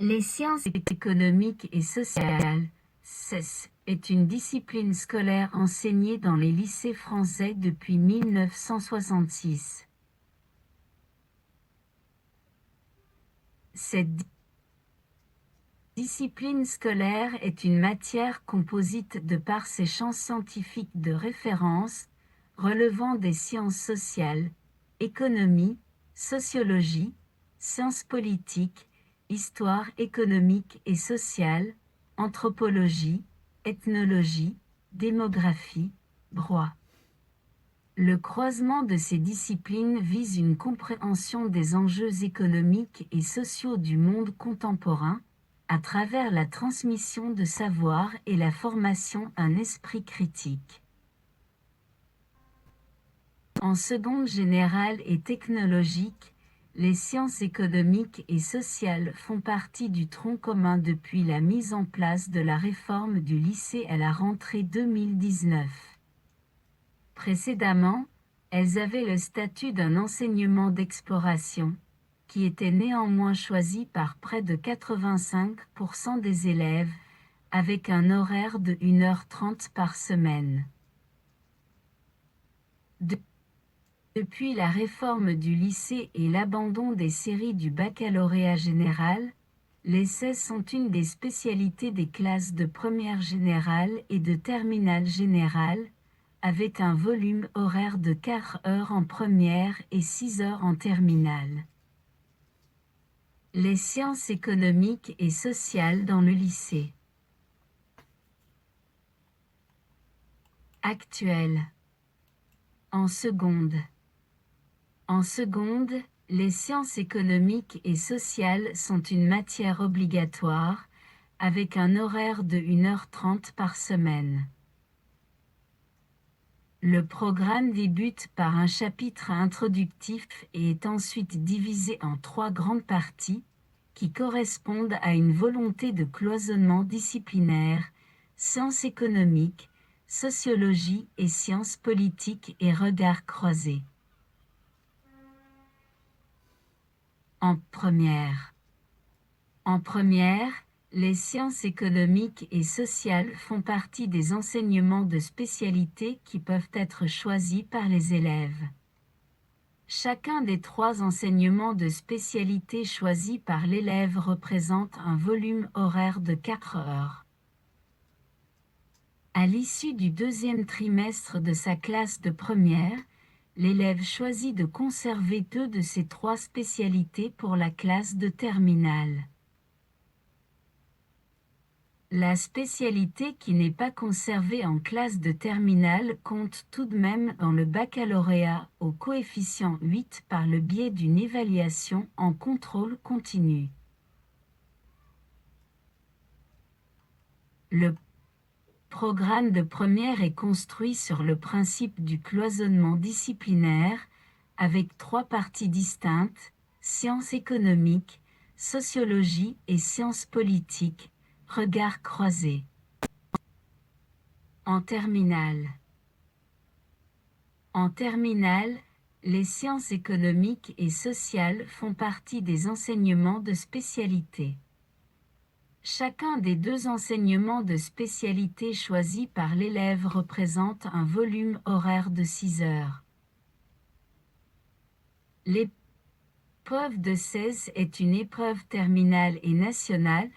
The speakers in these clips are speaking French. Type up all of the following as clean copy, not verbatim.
Les sciences économiques et sociales, (SES), est une discipline scolaire enseignée dans les lycées français depuis 1966. Cette discipline scolaire est une matière composite de par ses champs scientifiques de référence, relevant des sciences sociales, économie, sociologie, sciences politiques, histoire économique et sociale, anthropologie, ethnologie, démographie, droit. Le croisement de ces disciplines vise une compréhension des enjeux économiques et sociaux du monde contemporain, à travers la transmission de savoir et la formation d'un esprit critique. En seconde générale et technologique, les sciences économiques et sociales font partie du tronc commun depuis la mise en place de la réforme du lycée à la rentrée 2019. Précédemment, elles avaient le statut d'un enseignement d'exploration, qui était néanmoins choisi par près de 85% des élèves, avec un horaire de 1h30 par semaine. Depuis la réforme du lycée et l'abandon des séries du baccalauréat général, les SES sont une des spécialités des classes de première générale et de terminale générale, avec un volume horaire de 4 heures en première et 6 heures en terminale. Les sciences économiques et sociales dans le lycée. Actuel. En seconde. En seconde, les sciences économiques et sociales sont une matière obligatoire, avec un horaire de 1h30 par semaine. Le programme débute par un chapitre introductif et est ensuite divisé en 3 grandes parties, qui correspondent à une volonté de cloisonnement disciplinaire, sciences économiques, sociologie et sciences politiques et regards croisés. En première. En première, les sciences économiques et sociales font partie des enseignements de spécialité qui peuvent être choisis par les élèves. Chacun des 3 enseignements de spécialité choisis par l'élève représente un volume horaire de 4 heures. À l'issue du 2e trimestre de sa classe de première, l'élève choisit de conserver 2 de ces 3 spécialités pour la classe de terminale. La spécialité qui n'est pas conservée en classe de terminale compte tout de même dans le baccalauréat au coefficient 8 par le biais d'une évaluation en contrôle continu. Le programme de première est construit sur le principe du cloisonnement disciplinaire, avec 3 parties distinctes, sciences économiques, sociologie et sciences politiques, regards croisés. En terminale. En terminale, les sciences économiques et sociales font partie des enseignements de spécialité. Chacun des 2 enseignements de spécialité choisis par l'élève représente un volume horaire de 6 heures. L'épreuve de 16 est une épreuve terminale et nationale,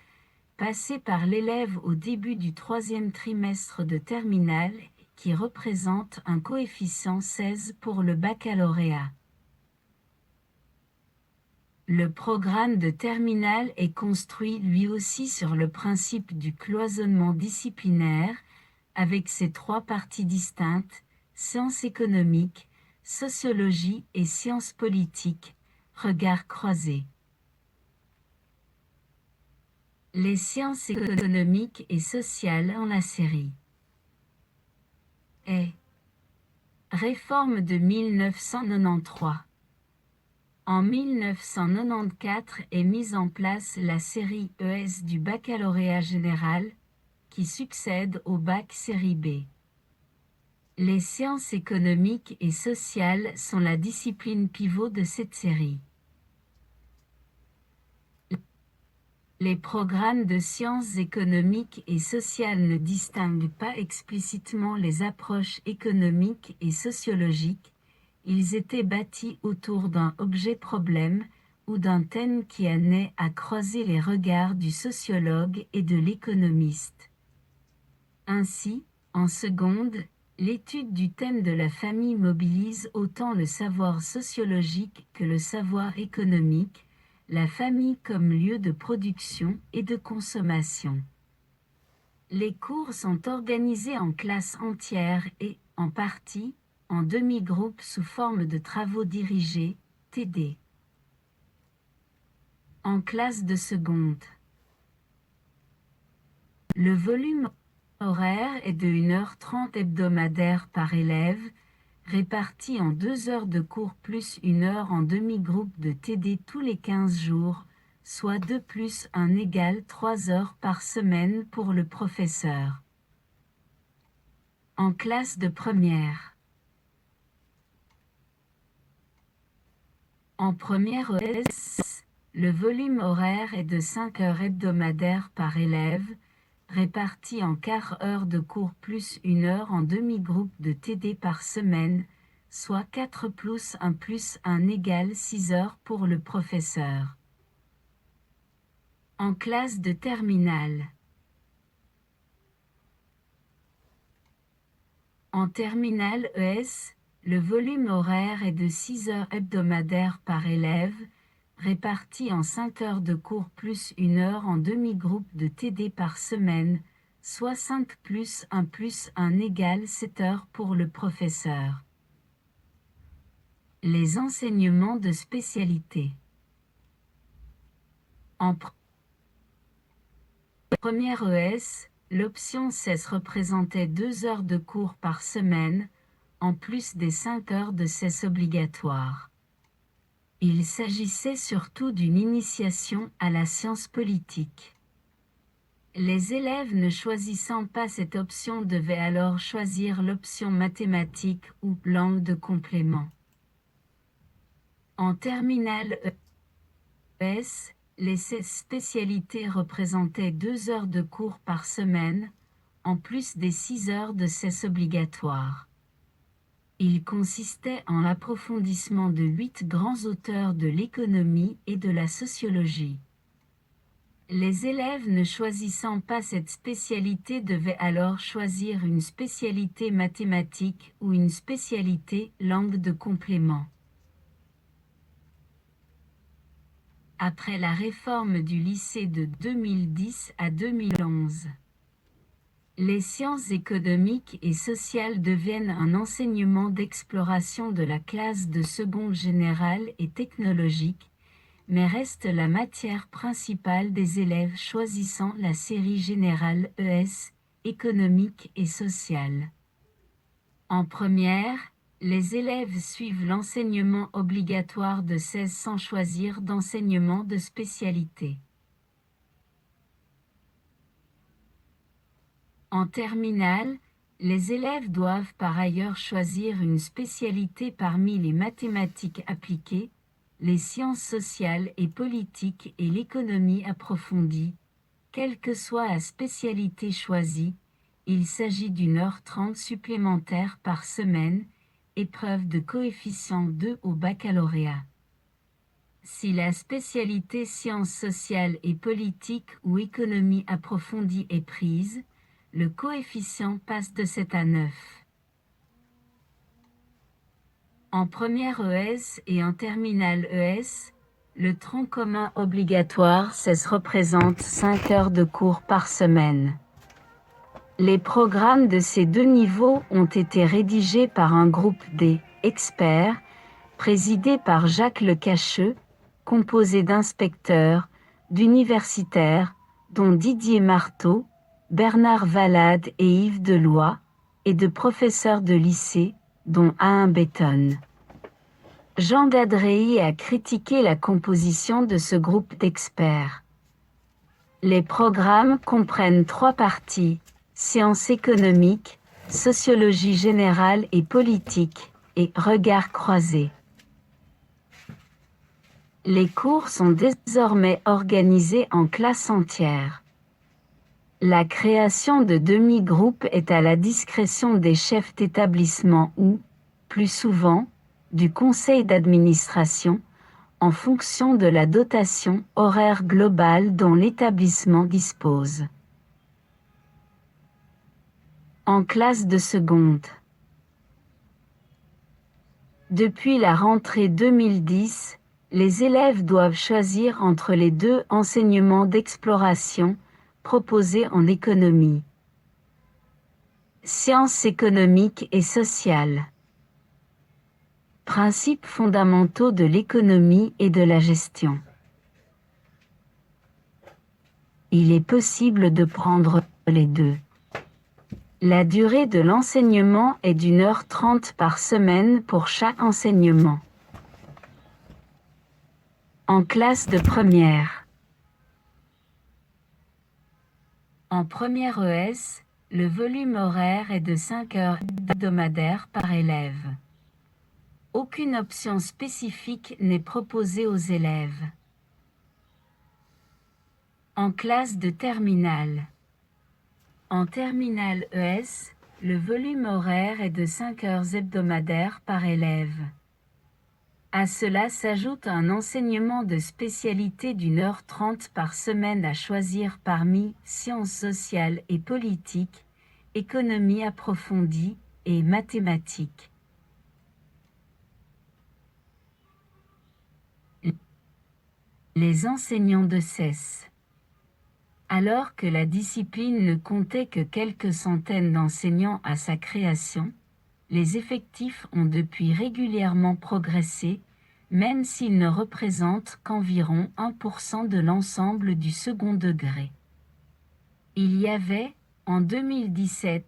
passée par l'élève au début du 3e trimestre de terminale, qui représente un coefficient 16 pour le baccalauréat. Le programme de terminale est construit lui aussi sur le principe du cloisonnement disciplinaire, avec ses 3 parties distinctes, sciences économiques, sociologie et sciences politiques, regards croisés. Les sciences économiques et sociales en la série. Réforme de 1993. En 1994 est mise en place la série ES du baccalauréat général, qui succède au bac série B. Les sciences économiques et sociales sont la discipline pivot de cette série. Les programmes de sciences économiques et sociales ne distinguent pas explicitement les approches économiques et sociologiques, ils étaient bâtis autour d'un objet-problème ou d'un thème qui amenait à croiser les regards du sociologue et de l'économiste. Ainsi, en seconde, l'étude du thème de la famille mobilise autant le savoir sociologique que le savoir économique, la famille comme lieu de production et de consommation. Les cours sont organisés en classes entières et, en partie, en demi-groupes sous forme de travaux dirigés, TD. En classe de seconde. Le volume horaire est de 1h30 hebdomadaire par élève, réparti en 2 heures de cours plus 1 heure en demi-groupe de TD tous les 15 jours, soit 2 plus 1 égale 3 heures par semaine pour le professeur. En classe de première. En première ES, le volume horaire est de 5 heures hebdomadaires par élève, réparti en quart heure de cours plus 1 heure en demi-groupe de TD par semaine, soit 4 plus 1 égale 6 heures pour le professeur. En classe de terminale. En terminale ES, le volume horaire est de 6 heures hebdomadaires par élève, réparti en 5 heures de cours plus 1 heure en demi-groupe de TD par semaine, soit 5 plus 1 égale 7 heures pour le professeur. Les enseignements de spécialité. En première ES, l'option CES représentait 2 heures de cours par semaine, en plus des 5 heures de CES obligatoires. Il s'agissait surtout d'une initiation à la science politique. Les élèves ne choisissant pas cette option devaient alors choisir l'option mathématiques ou langue de complément. En terminale ES, les 16 spécialités représentaient 2 heures de cours par semaine, en plus des 6 heures de CES obligatoires. Il consistait en l'approfondissement de 8 grands auteurs de l'économie et de la sociologie. Les élèves ne choisissant pas cette spécialité devaient alors choisir une spécialité mathématique ou une spécialité langue de complément. Après la réforme du lycée de 2010 à 2011. Les sciences économiques et sociales deviennent un enseignement d'exploration de la classe de seconde générale et technologique, mais restent la matière principale des élèves choisissant la série générale ES, économique et sociale. En première, les élèves suivent l'enseignement obligatoire de 16 sans choisir d'enseignement de spécialité. En terminale, les élèves doivent par ailleurs choisir une spécialité parmi les mathématiques appliquées, les sciences sociales et politiques et l'économie approfondie. Quelle que soit la spécialité choisie, il s'agit d'1h30 supplémentaire par semaine, épreuve de coefficient 2 au baccalauréat. Si la spécialité sciences sociales et politiques ou économie approfondie est prise, le coefficient passe de 7 à 9. En première ES et en terminale ES, le tronc commun obligatoire CES représente 5 heures de cours par semaine. Les programmes de ces deux niveaux ont été rédigés par un groupe d'experts, présidé par Jacques Lecacheux, composé d'inspecteurs, d'universitaires, dont Didier Marteau, Bernard Valade et Yves Deloy, et de professeurs de lycée, dont Alain Bétonne. Jean Dadrey a critiqué la composition de ce groupe d'experts. Les programmes comprennent 3 parties, sciences économiques, sociologie générale et politique, et regards croisés. Les cours sont désormais organisés en classes entières. La création de demi-groupes est à la discrétion des chefs d'établissement ou, plus souvent, du conseil d'administration, en fonction de la dotation horaire globale dont l'établissement dispose. En classe de seconde. Depuis la rentrée 2010, les élèves doivent choisir entre les deux enseignements d'exploration proposés en économie. Sciences économiques et sociales. Principes fondamentaux de l'économie et de la gestion. Il est possible de prendre les deux. La durée de l'enseignement est d'1h30 par semaine pour chaque enseignement. En classe de première. En première ES, le volume horaire est de 5 heures hebdomadaires par élève. Aucune option spécifique n'est proposée aux élèves. En classe de terminale. En terminale ES, le volume horaire est de 5 heures hebdomadaires par élève. À cela s'ajoute un enseignement de spécialité d'1h30 par semaine à choisir parmi sciences sociales et politiques, économie approfondie et mathématiques. Les enseignants de CES. Alors que la discipline ne comptait que quelques centaines d'enseignants à sa création, les effectifs ont depuis régulièrement progressé, même s'ils ne représentent qu'environ 1% de l'ensemble du second degré. Il y avait, en 2017,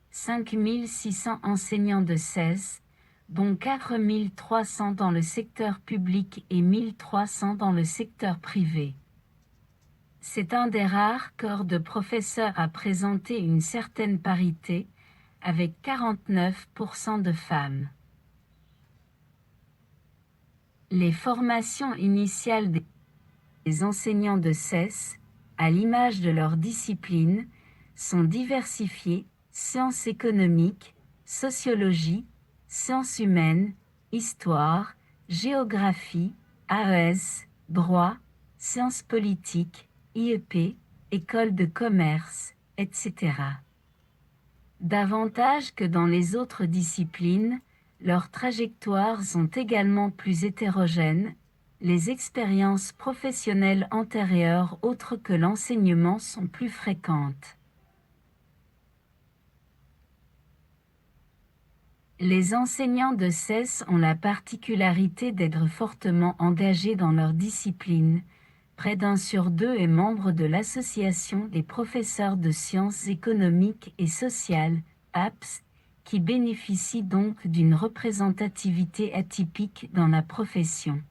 5 600 enseignants de CES, dont 4 300 dans le secteur public et 1 300 dans le secteur privé. C'est un des rares corps de professeurs à présenter une certaine parité, avec 49% de femmes. Les formations initiales des enseignants de CES, à l'image de leur discipline, sont diversifiées: sciences économiques, sociologie, sciences humaines, histoire, géographie, AES, droit, sciences politiques, IEP, école de commerce, etc. Davantage que dans les autres disciplines, leurs trajectoires sont également plus hétérogènes, les expériences professionnelles antérieures autres que l'enseignement sont plus fréquentes. Les enseignants de CES ont la particularité d'être fortement engagés dans leur discipline. Près d'1 sur 2 est membre de l'Association des professeurs de sciences économiques et sociales, APS, qui bénéficie donc d'une représentativité atypique dans la profession.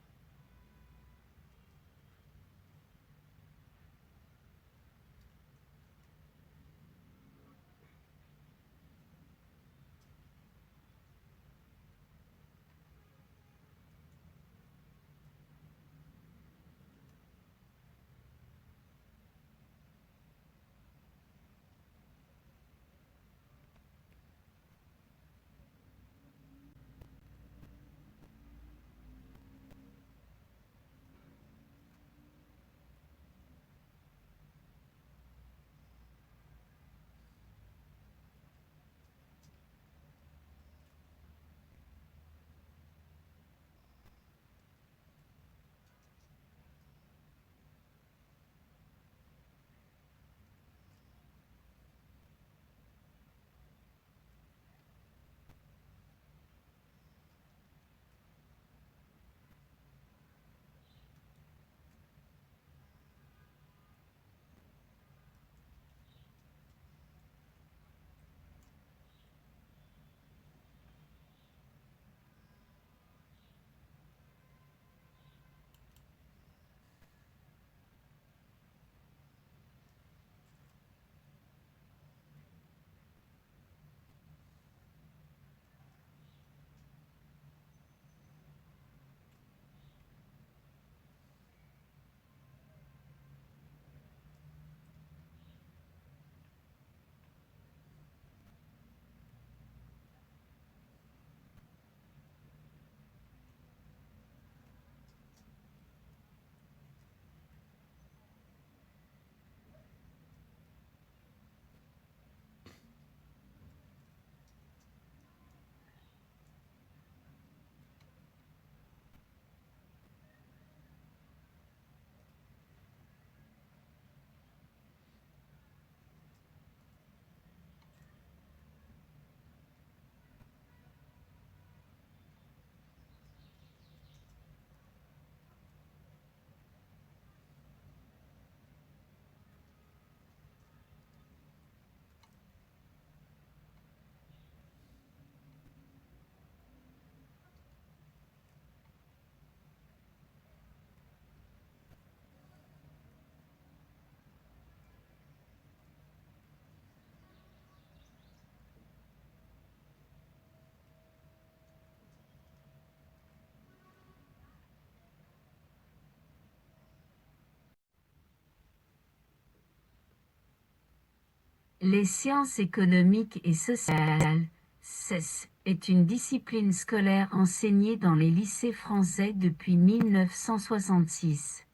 Les sciences économiques et sociales, CES, est une discipline scolaire enseignée dans les lycées français depuis 1966.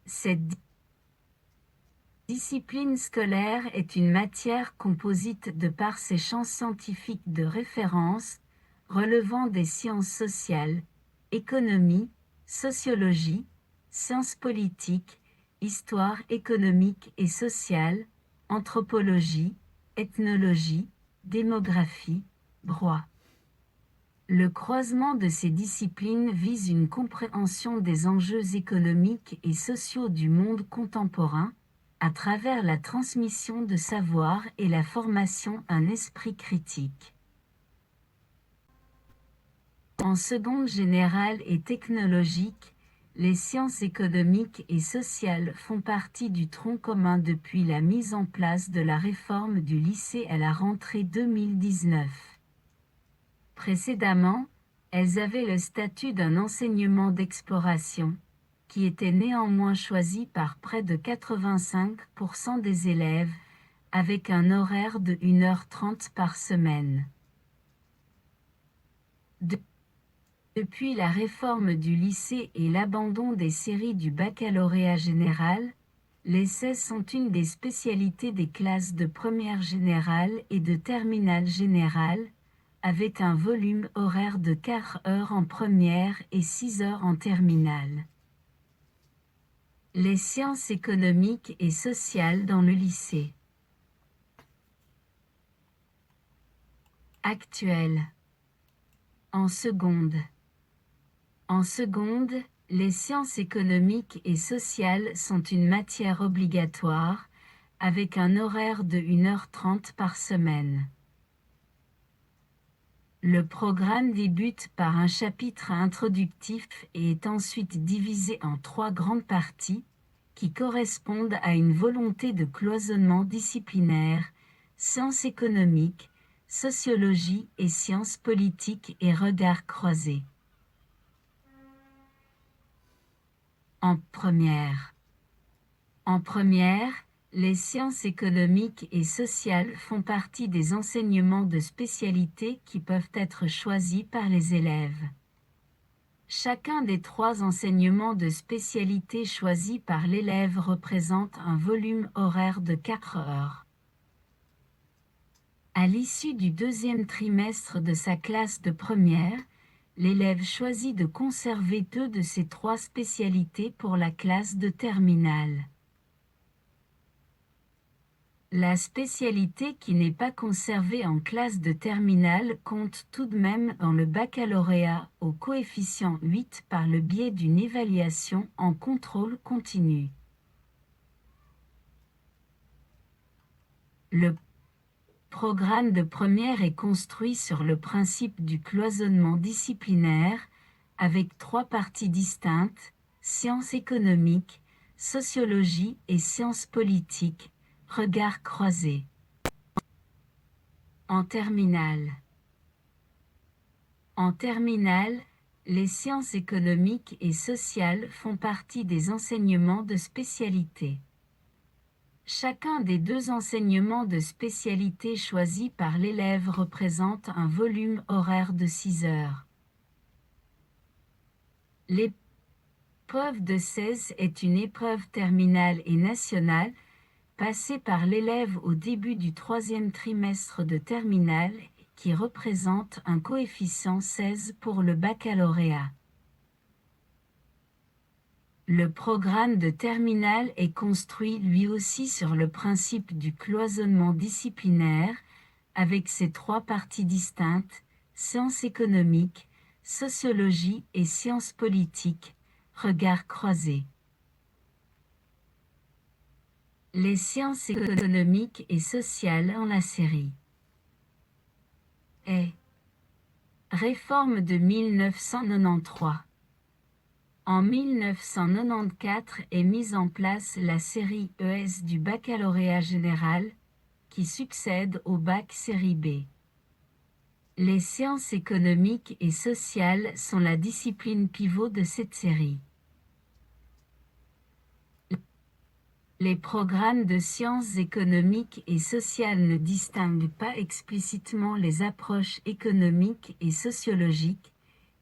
Cette discipline scolaire est une matière composite de par ses champs scientifiques de référence, relevant des sciences sociales, économie, sociologie, sciences politiques, histoire économique et sociale, anthropologie, ethnologie, démographie, droit. Le croisement de ces disciplines vise une compréhension des enjeux économiques et sociaux du monde contemporain, à travers la transmission de savoir et la formation d'un esprit critique. En seconde générale et technologique, les sciences économiques et sociales font partie du tronc commun depuis la mise en place de la réforme du lycée à la rentrée 2019. Précédemment, elles avaient le statut d'un enseignement d'exploration, qui était néanmoins choisi par près de 85% des élèves, avec un horaire de 1h30 par semaine. Depuis la réforme du lycée et l'abandon des séries du baccalauréat général, les CES sont une des spécialités des classes de première générale et de terminale générale, avec un volume horaire de 4 heures en première et 6 heures en terminale. Les sciences économiques et sociales dans le lycée. Actuel. En seconde. En seconde, les sciences économiques et sociales sont une matière obligatoire, avec un horaire de 1h30 par semaine. Le programme débute par un chapitre introductif et est ensuite divisé en 3 grandes parties, qui correspondent à une volonté de cloisonnement disciplinaire, sciences économiques, sociologie et sciences politiques et regards croisés. En première. En première, les sciences économiques et sociales font partie des enseignements de spécialité qui peuvent être choisis par les élèves. Chacun des 3 enseignements de spécialité choisis par l'élève représente un volume horaire de 4 heures. À l'issue du 2e trimestre de sa classe de première, l'élève choisit de conserver 2 de ces 3 spécialités pour la classe de terminale. La spécialité qui n'est pas conservée en classe de terminale compte tout de même dans le baccalauréat au coefficient 8 par le biais d'une évaluation en contrôle continu. Le programme de première est construit sur le principe du cloisonnement disciplinaire, avec 3 parties distinctes, sciences économiques, sociologie et sciences politiques, regards croisés. En terminale. En terminale, les sciences économiques et sociales font partie des enseignements de spécialité. Chacun des 2 enseignements de spécialité choisis par l'élève représente un volume horaire de 6 heures. L'épreuve de 16 est une épreuve terminale et nationale, passée par l'élève au début du 3e trimestre de terminale, qui représente un coefficient 16 pour le baccalauréat. Le programme de terminale est construit lui aussi sur le principe du cloisonnement disciplinaire, avec ses 3 parties distinctes, sciences économiques, sociologie et sciences politiques, regards croisés. Les sciences économiques et sociales en la série. Réforme de 1993. En 1994 est mise en place la série ES du baccalauréat général, qui succède au bac série B. Les sciences économiques et sociales sont la discipline pivot de cette série. Les programmes de sciences économiques et sociales ne distinguent pas explicitement les approches économiques et sociologiques,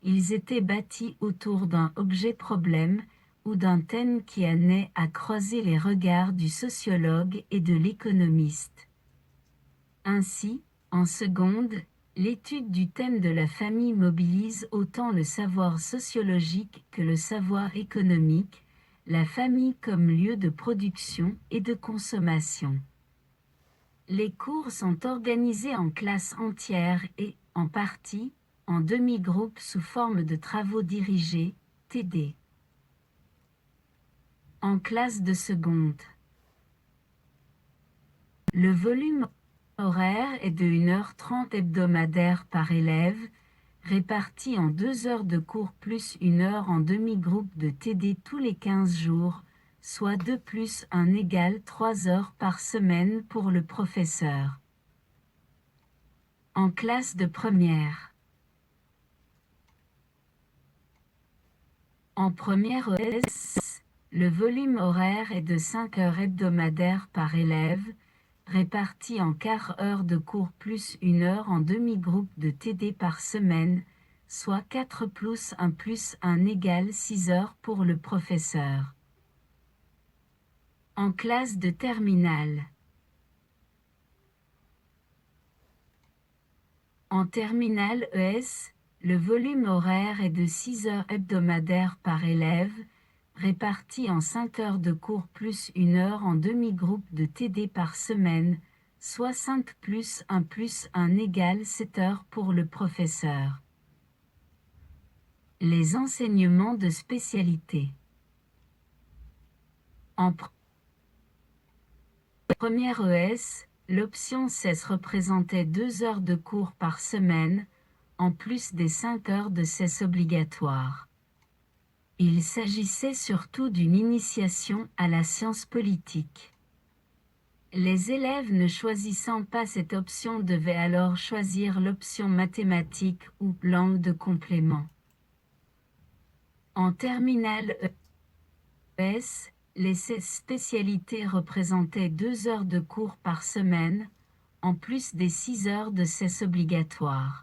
ils étaient bâtis autour d'un objet-problème ou d'un thème qui amenait à croiser les regards du sociologue et de l'économiste. Ainsi, en seconde, l'étude du thème de la famille mobilise autant le savoir sociologique que le savoir économique, la famille comme lieu de production et de consommation. Les cours sont organisés en classes entières et, en partie, en demi-groupes sous forme de travaux dirigés, TD. En classe de seconde. Le volume horaire est de 1h30 hebdomadaire par élève, réparti en 2 heures de cours plus 1 heure en demi-groupe de TD tous les 15 jours, soit 2 plus 1 égale 3 heures par semaine pour le professeur. En classe de première. En première ES, le volume horaire est de 5 heures hebdomadaires par élève, réparti en quart heure de cours plus 1 heure en demi-groupe de TD par semaine, soit 4 plus 1 égale 6 heures pour le professeur. En classe de terminale. En terminale ES, le volume horaire est de 6 heures hebdomadaires par élève, réparti en 5 heures de cours plus 1 heure en demi-groupe de TD par semaine, soit 5 plus 1 égale 7 heures pour le professeur. Les enseignements de spécialité. En première ES, l'option CES représentait 2 heures de cours par semaine, en plus des 5 heures de CES obligatoires. Il s'agissait surtout d'une initiation à la science politique. Les élèves ne choisissant pas cette option devaient alors choisir l'option mathématiques ou langue de complément. En terminale ES, les spécialités représentaient 2 heures de cours par semaine, en plus des 6 heures de CES obligatoires.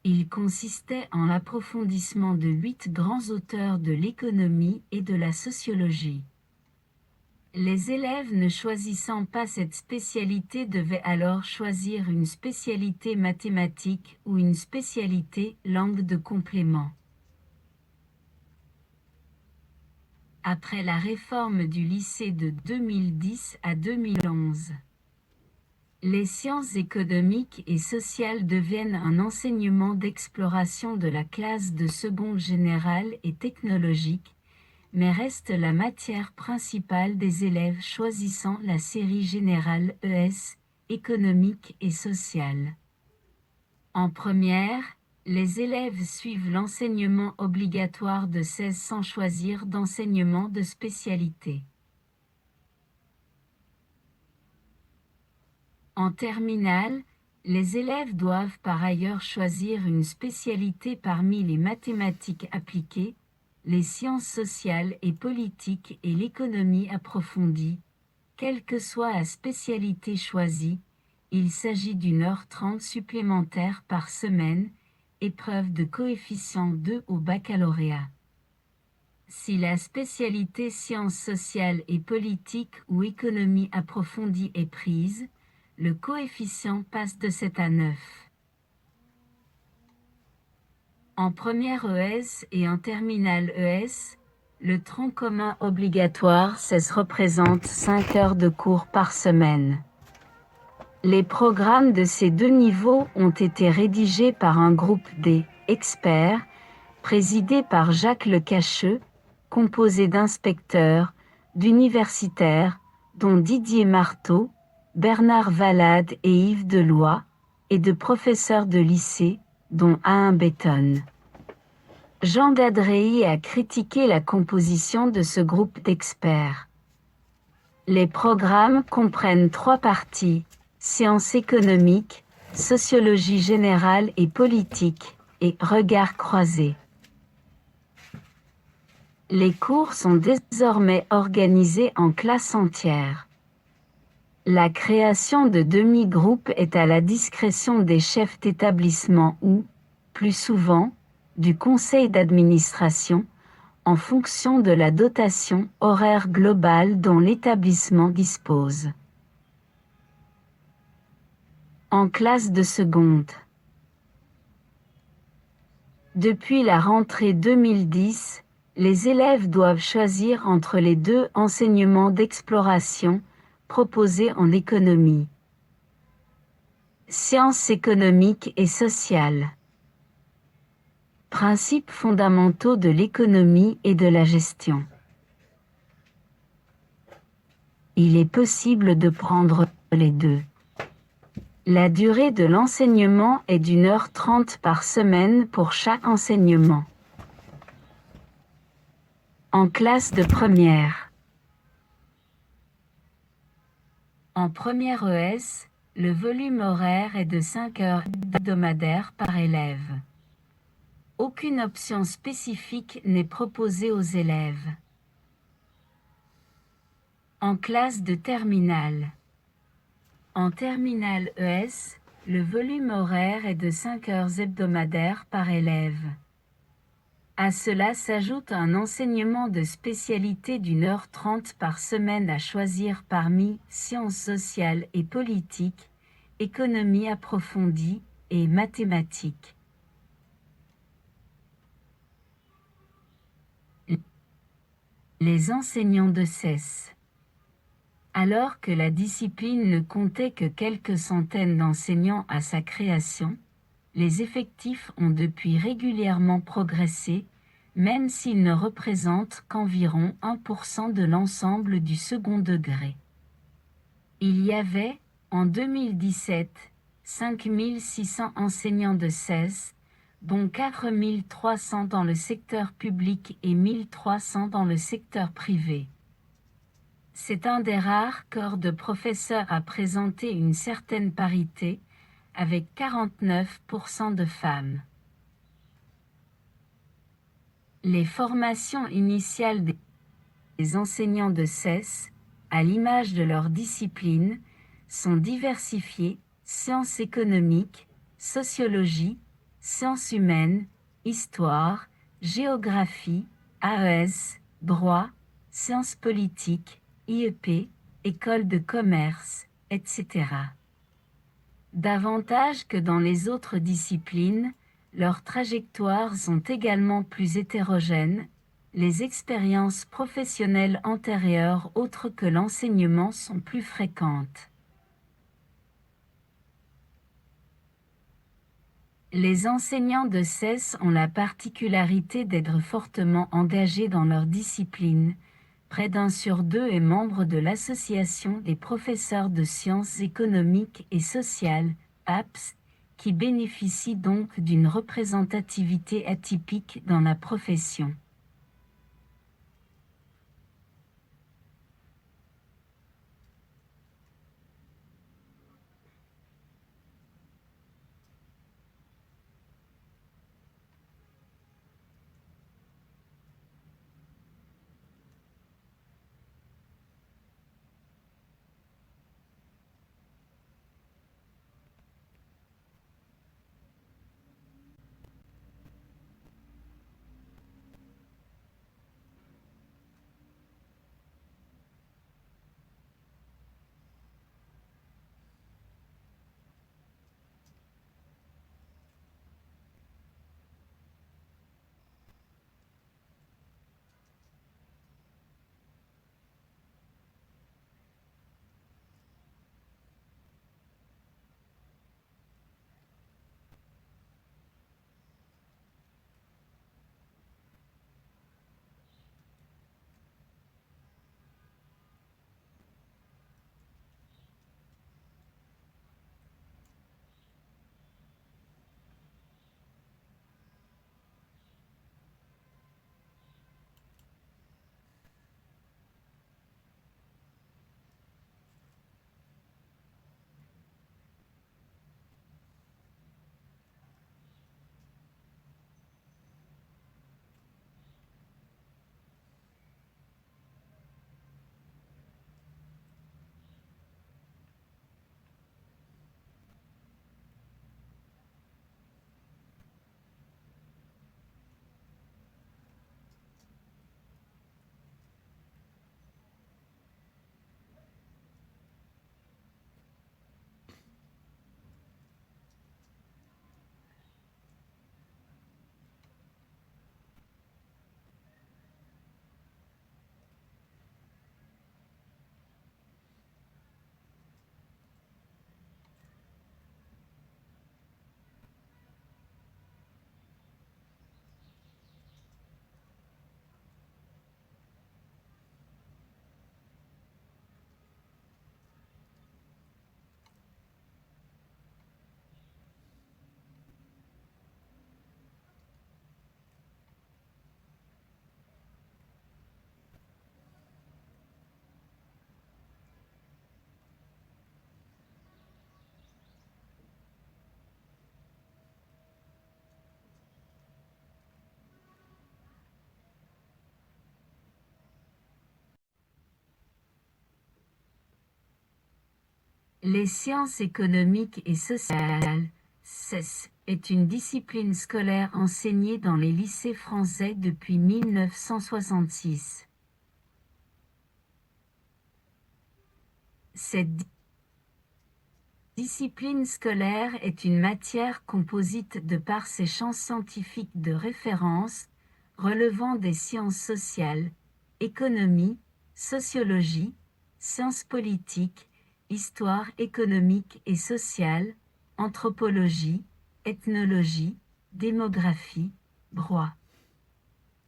Il consistait en l'approfondissement de 8 grands auteurs de l'économie et de la sociologie. Les élèves ne choisissant pas cette spécialité devaient alors choisir une spécialité mathématique ou une spécialité langue de complément. Après la réforme du lycée de 2010 à 2011. Les sciences économiques et sociales deviennent un enseignement d'exploration de la classe de seconde générale et technologique, mais restent la matière principale des élèves choisissant la série générale ES, économique et sociale. En première, les élèves suivent l'enseignement obligatoire de 16 sans choisir d'enseignement de spécialité. En terminale, les élèves doivent par ailleurs choisir une spécialité parmi les mathématiques appliquées, les sciences sociales et politiques et l'économie approfondie. Quelle que soit la spécialité choisie, il s'agit d'1h30 supplémentaire par semaine, épreuve de coefficient 2 au baccalauréat. Si la spécialité sciences sociales et politiques ou économie approfondie est prise, le coefficient passe de 7 à 9. En première ES et en terminale ES, le tronc commun obligatoire CES représente 5 heures de cours par semaine. Les programmes de ces deux niveaux ont été rédigés par un groupe d'experts, présidé par Jacques Lecacheux, composé d'inspecteurs, d'universitaires, dont Didier Marteau, Bernard Valade et Yves Deloy, et de professeurs de lycée, dont Alain Béton. Jean Dadrey a critiqué la composition de ce groupe d'experts. Les programmes comprennent 3 parties, sciences économiques, sociologie générale et politique, et regards croisés. Les cours sont désormais organisés en classes entières. La création de demi-groupes est à la discrétion des chefs d'établissement ou, plus souvent, du conseil d'administration, en fonction de la dotation horaire globale dont l'établissement dispose. En classe de seconde. Depuis la rentrée 2010, les élèves doivent choisir entre les deux enseignements d'exploration proposés en économie. Sciences économiques et sociales. Principes fondamentaux de l'économie et de la gestion. Il est possible de prendre les deux. La durée de l'enseignement est d'1h30 par semaine pour chaque enseignement. En classe de première. En première ES, le volume horaire est de 5 heures hebdomadaires par élève. Aucune option spécifique n'est proposée aux élèves. En classe de terminale. En terminale ES, le volume horaire est de 5 heures hebdomadaires par élève. À cela s'ajoute un enseignement de spécialité d'1h30 par semaine à choisir parmi sciences sociales et politiques, économie approfondie et mathématiques. Les enseignants de CES. Alors que la discipline ne comptait que quelques centaines d'enseignants à sa création, les effectifs ont depuis régulièrement progressé, même s'ils ne représentent qu'environ 1% de l'ensemble du second degré. Il y avait, en 2017, 5600 enseignants de CES, dont 4300 dans le secteur public et 1300 dans le secteur privé. C'est un des rares corps de professeurs à présenter une certaine parité, avec 49% de femmes. Les formations initiales des enseignants de CES, à l'image de leur discipline, sont diversifiées: sciences économiques, sociologie, sciences humaines, histoire, géographie, AES, droit, sciences politiques, IEP, école de commerce, etc. Davantage que dans les autres disciplines, leurs trajectoires sont également plus hétérogènes, les expériences professionnelles antérieures autres que l'enseignement sont plus fréquentes. Les enseignants de CES ont la particularité d'être fortement engagés dans leur discipline. Près d'1 sur 2 est membre de l'Association des professeurs de sciences économiques et sociales, APS, qui bénéficie donc d'une représentativité atypique dans la profession. Les sciences économiques et sociales, CES, est une discipline scolaire enseignée dans les lycées français depuis 1966. Cette discipline scolaire est une matière composite de par ses champs scientifiques de référence, relevant des sciences sociales, économie, sociologie, sciences politiques, histoire économique et sociale, anthropologie, ethnologie, démographie, droit.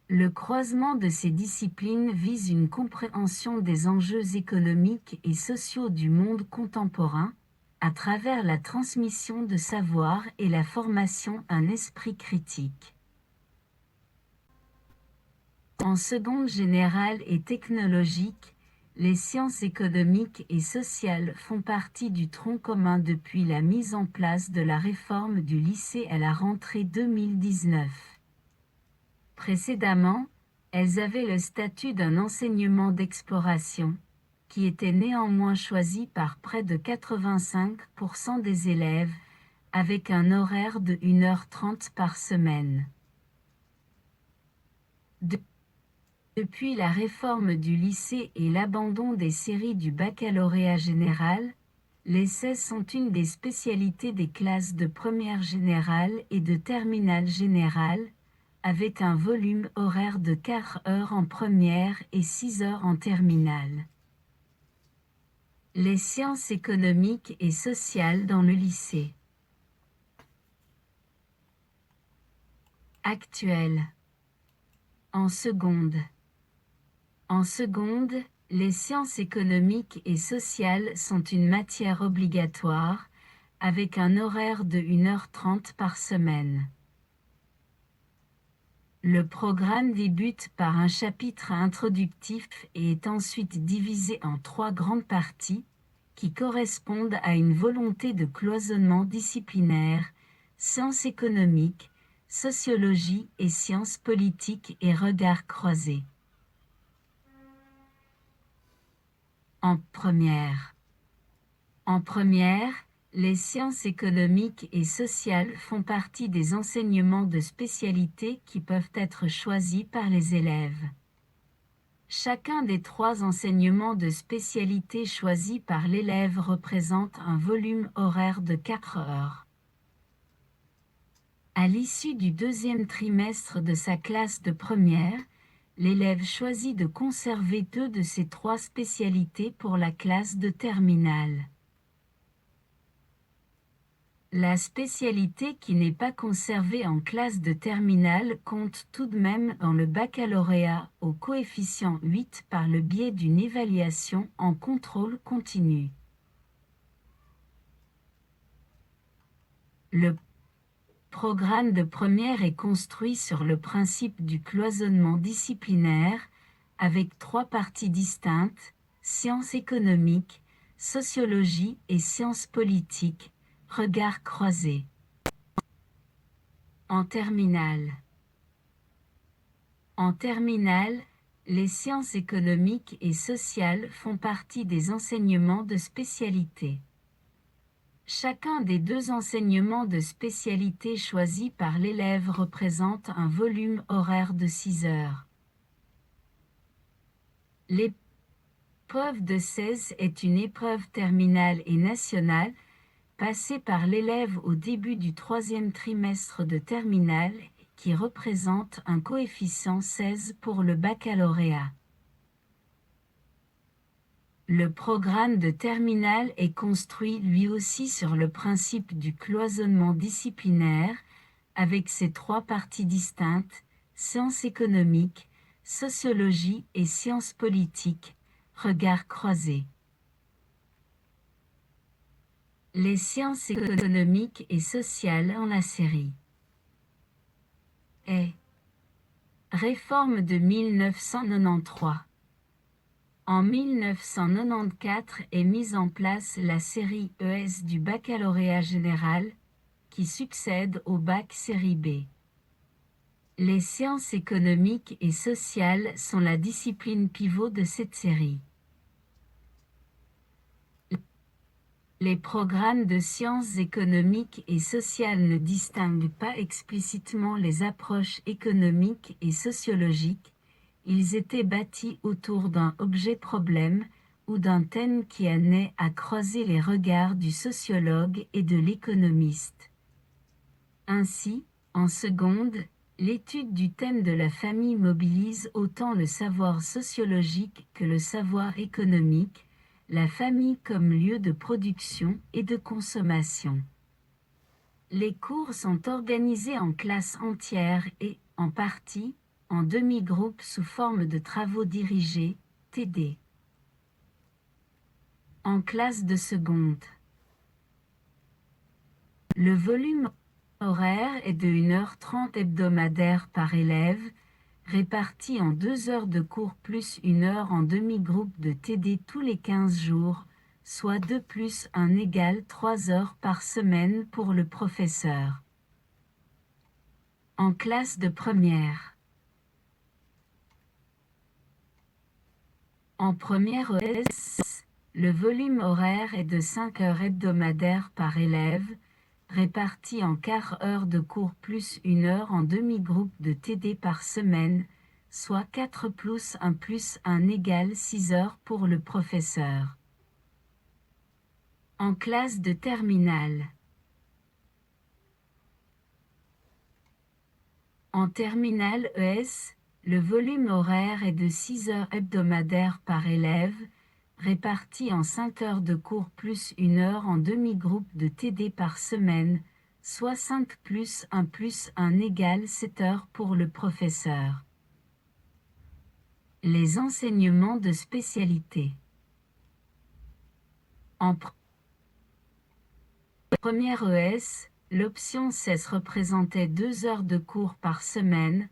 Le croisement de ces disciplines vise une compréhension des enjeux économiques et sociaux du monde contemporain, à travers la transmission de savoir et la formation d'un esprit critique. En seconde générale et technologique, les sciences économiques et sociales font partie du tronc commun depuis la mise en place de la réforme du lycée à la rentrée 2019. Précédemment, elles avaient le statut d'un enseignement d'exploration, qui était néanmoins choisi par près de 85% des élèves, avec un horaire de 1h30 par semaine. Depuis la réforme du lycée et l'abandon des séries du baccalauréat général, les CES sont une des spécialités des classes de première générale et de terminale générale, avec un volume horaire de 4 heures en première et 6 heures en terminale. Les sciences économiques et sociales dans le lycée. Actuel. En seconde. En seconde, les sciences économiques et sociales sont une matière obligatoire, avec un horaire de 1h30 par semaine. Le programme débute par un chapitre introductif et est ensuite divisé en 3 grandes parties, qui correspondent à une volonté de cloisonnement disciplinaire, sciences économiques, sociologie et sciences politiques et regards croisés. En première. En première, les sciences économiques et sociales font partie des enseignements de spécialité qui peuvent être choisis par les élèves. Chacun des 3 enseignements de spécialité choisis par l'élève représente un volume horaire de 4 heures. À l'issue du 2e trimestre de sa classe de première, l'élève choisit de conserver 2 de ces 3 spécialités pour la classe de terminale. La spécialité qui n'est pas conservée en classe de terminale compte tout de même dans le baccalauréat au coefficient 8 par le biais d'une évaluation en contrôle continu. Le programme de première est construit sur le principe du cloisonnement disciplinaire, avec 3 parties distinctes, sciences économiques, sociologie et sciences politiques, regards croisés. En terminale. En terminale, les sciences économiques et sociales font partie des enseignements de spécialité. Chacun des 2 enseignements de spécialité choisis par l'élève représente un volume horaire de 6 heures. L'épreuve de 16 est une épreuve terminale et nationale, passée par l'élève au début du 3e trimestre de terminale, qui représente un coefficient 16 pour le baccalauréat. Le programme de terminale est construit lui aussi sur le principe du cloisonnement disciplinaire, avec ses 3 parties distinctes, sciences économiques, sociologie et sciences politiques, regards croisés. Les sciences économiques et sociales en la série. Réforme de 1993. En 1994 est mise en place la série ES du baccalauréat général, qui succède au bac série B. Les sciences économiques et sociales sont la discipline pivot de cette série. Les programmes de sciences économiques et sociales ne distinguent pas explicitement les approches économiques et sociologiques, ils étaient bâtis autour d'un objet-problème ou d'un thème qui amenait à croiser les regards du sociologue et de l'économiste. Ainsi, en seconde, l'étude du thème de la famille mobilise autant le savoir sociologique que le savoir économique, la famille comme lieu de production et de consommation. Les cours sont organisés en classes entières et, en partie, en demi-groupes sous forme de travaux dirigés, TD. En classe de seconde. Le volume horaire est de 1h30 hebdomadaire par élève, réparti en 2 heures de cours plus 1 heure en demi-groupe de TD tous les 15 jours, soit 2 plus 1 égale 3 heures par semaine pour le professeur. En classe de première. En première ES, le volume horaire est de 5 heures hebdomadaires par élève, réparti en quart heure de cours plus 1 heure en demi-groupe de TD par semaine, soit 4 plus 1 égale 6 heures pour le professeur. En classe de terminale. En terminale ES, le volume horaire est de 6 heures hebdomadaires par élève, réparti en 5 heures de cours plus 1 heure en demi-groupe de TD par semaine, soit 5 plus 1 égale 7 heures pour le professeur. Les enseignements de spécialité. En première ES, l'option CES représentait 2 heures de cours par semaine,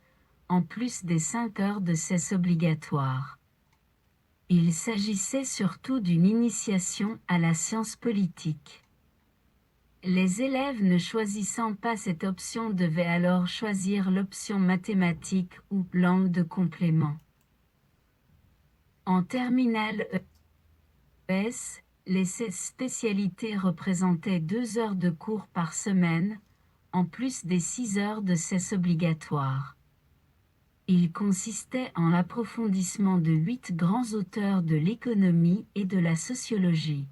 en plus des 5 heures de CES obligatoires. Il s'agissait surtout d'une initiation à la science politique. Les élèves ne choisissant pas cette option devaient alors choisir l'option mathématiques ou langue de complément. En terminale ES, les spécialités représentaient 2 heures de cours par semaine, en plus des 6 heures de CES obligatoires. Il consistait en l'approfondissement de 8 grands auteurs de l'économie et de la sociologie.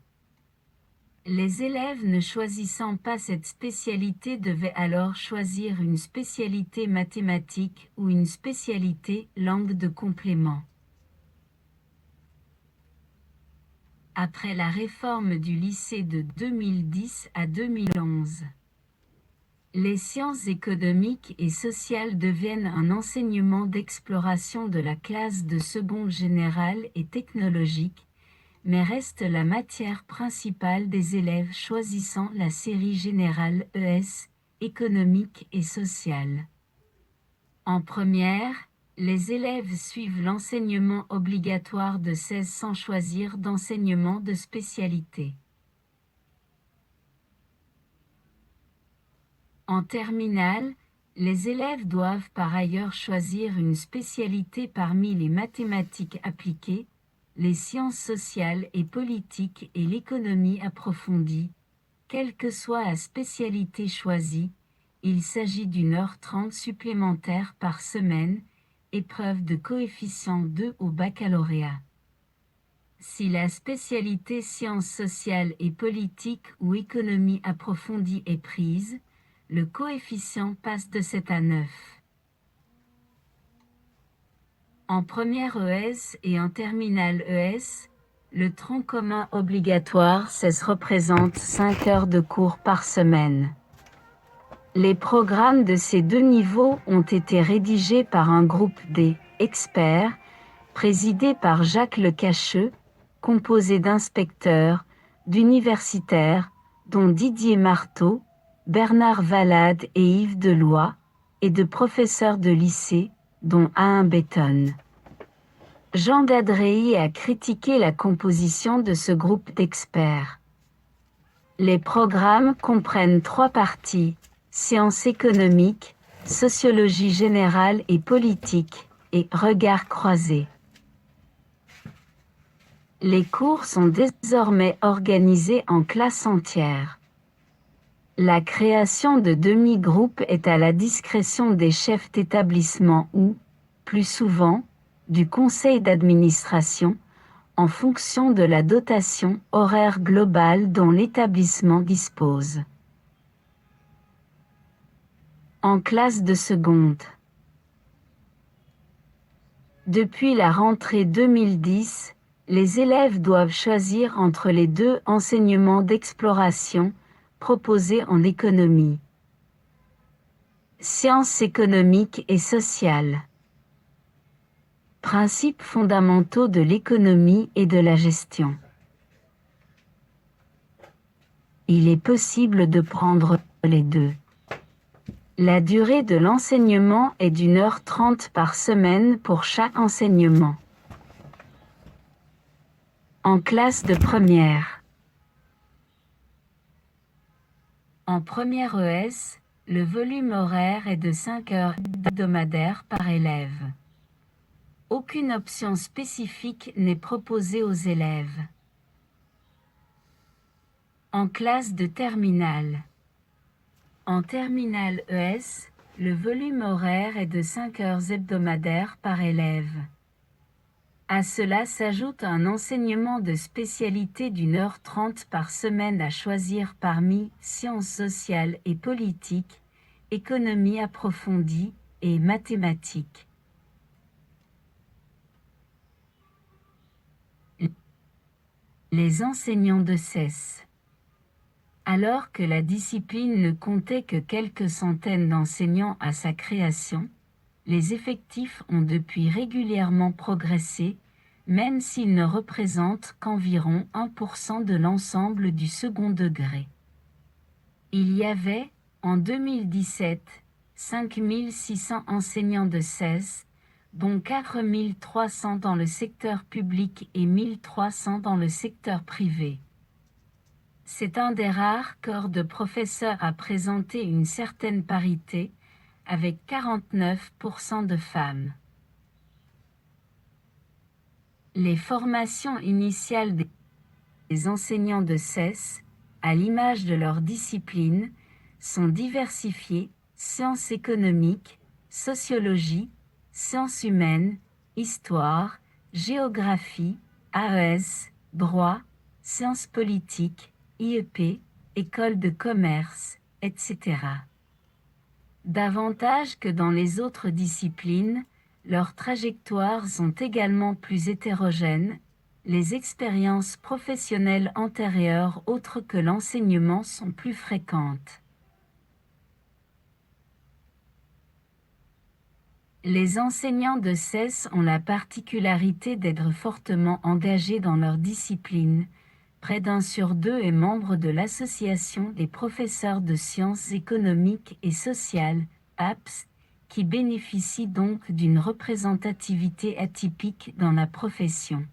Les élèves ne choisissant pas cette spécialité devaient alors choisir une spécialité mathématique ou une spécialité langue de complément. Après la réforme du lycée de 2010 à 2011. Les sciences économiques et sociales deviennent un enseignement d'exploration de la classe de seconde générale et technologique, mais restent la matière principale des élèves choisissant la série générale ES, économique et sociale. En première, les élèves suivent l'enseignement obligatoire de 16 sans choisir d'enseignement de spécialité. En terminale, les élèves doivent par ailleurs choisir une spécialité parmi les mathématiques appliquées, les sciences sociales et politiques et l'économie approfondie. Quelle que soit la spécialité choisie, il s'agit d'1h30 supplémentaire par semaine, épreuve de coefficient 2 au baccalauréat. Si la spécialité sciences sociales et politiques ou économie approfondie est prise, le coefficient passe de 7 à 9. En première ES et en terminale ES, le tronc commun obligatoire CES représente 5 heures de cours par semaine. Les programmes de ces deux niveaux ont été rédigés par un groupe d'experts, présidé par Jacques Lecacheux, composé d'inspecteurs, d'universitaires, dont Didier Marteau, Bernard Valade et Yves Deloy, et de professeurs de lycée, dont Alain Béton. Jean Dadrey a critiqué la composition de ce groupe d'experts. Les programmes comprennent 3 parties, sciences économiques, sociologie générale et politique, et regards croisés. Les cours sont désormais organisés en classes entières. La création de demi-groupes est à la discrétion des chefs d'établissement ou, plus souvent, du conseil d'administration, en fonction de la dotation horaire globale dont l'établissement dispose. En classe de seconde. Depuis la rentrée 2010, les élèves doivent choisir entre les deux enseignements d'exploration proposés en économie. Sciences économiques et sociales. Principes fondamentaux de l'économie et de la gestion. Il est possible de prendre les deux. La durée de l'enseignement est d'1h30 par semaine pour chaque enseignement. En classe de première. En première ES, le volume horaire est de 5 heures hebdomadaires par élève. Aucune option spécifique n'est proposée aux élèves. En classe de terminale. En terminale ES, le volume horaire est de 5 heures hebdomadaires par élève. À cela s'ajoute un enseignement de spécialité d'1h30 par semaine à choisir parmi sciences sociales et politiques, économie approfondie et mathématiques. Les enseignants de CES. Alors que la discipline ne comptait que quelques centaines d'enseignants à sa création, les effectifs ont depuis régulièrement progressé, même s'ils ne représentent qu'environ 1% de l'ensemble du second degré. Il y avait, en 2017, 5600 enseignants de CES, dont 4300 dans le secteur public et 1300 dans le secteur privé. C'est un des rares corps de professeurs à présenter une certaine parité, avec 49% de femmes. Les formations initiales des enseignants de CES, à l'image de leur discipline, sont diversifiées: sciences économiques, sociologie, sciences humaines, histoire, géographie, AES, droit, sciences politiques, IEP, école de commerce, etc. Davantage que dans les autres disciplines, leurs trajectoires sont également plus hétérogènes, les expériences professionnelles antérieures autres que l'enseignement sont plus fréquentes. Les enseignants de CES ont la particularité d'être fortement engagés dans leur discipline. Près d'1 sur 2 est membre de l'Association des professeurs de sciences économiques et sociales, APS, qui bénéficie donc d'une représentativité atypique dans la profession.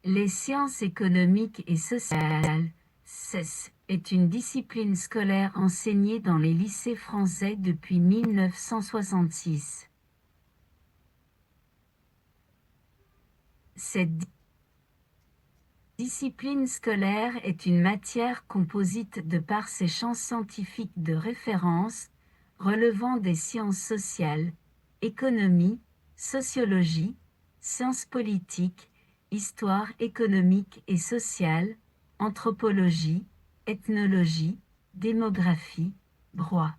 Les sciences économiques et sociales, (SES), est une discipline scolaire enseignée dans les lycées français depuis 1966. Cette discipline scolaire est une matière composite de par ses champs scientifiques de référence, relevant des sciences sociales, économie, sociologie, sciences politiques, histoire économique et sociale, anthropologie, ethnologie, démographie, droit.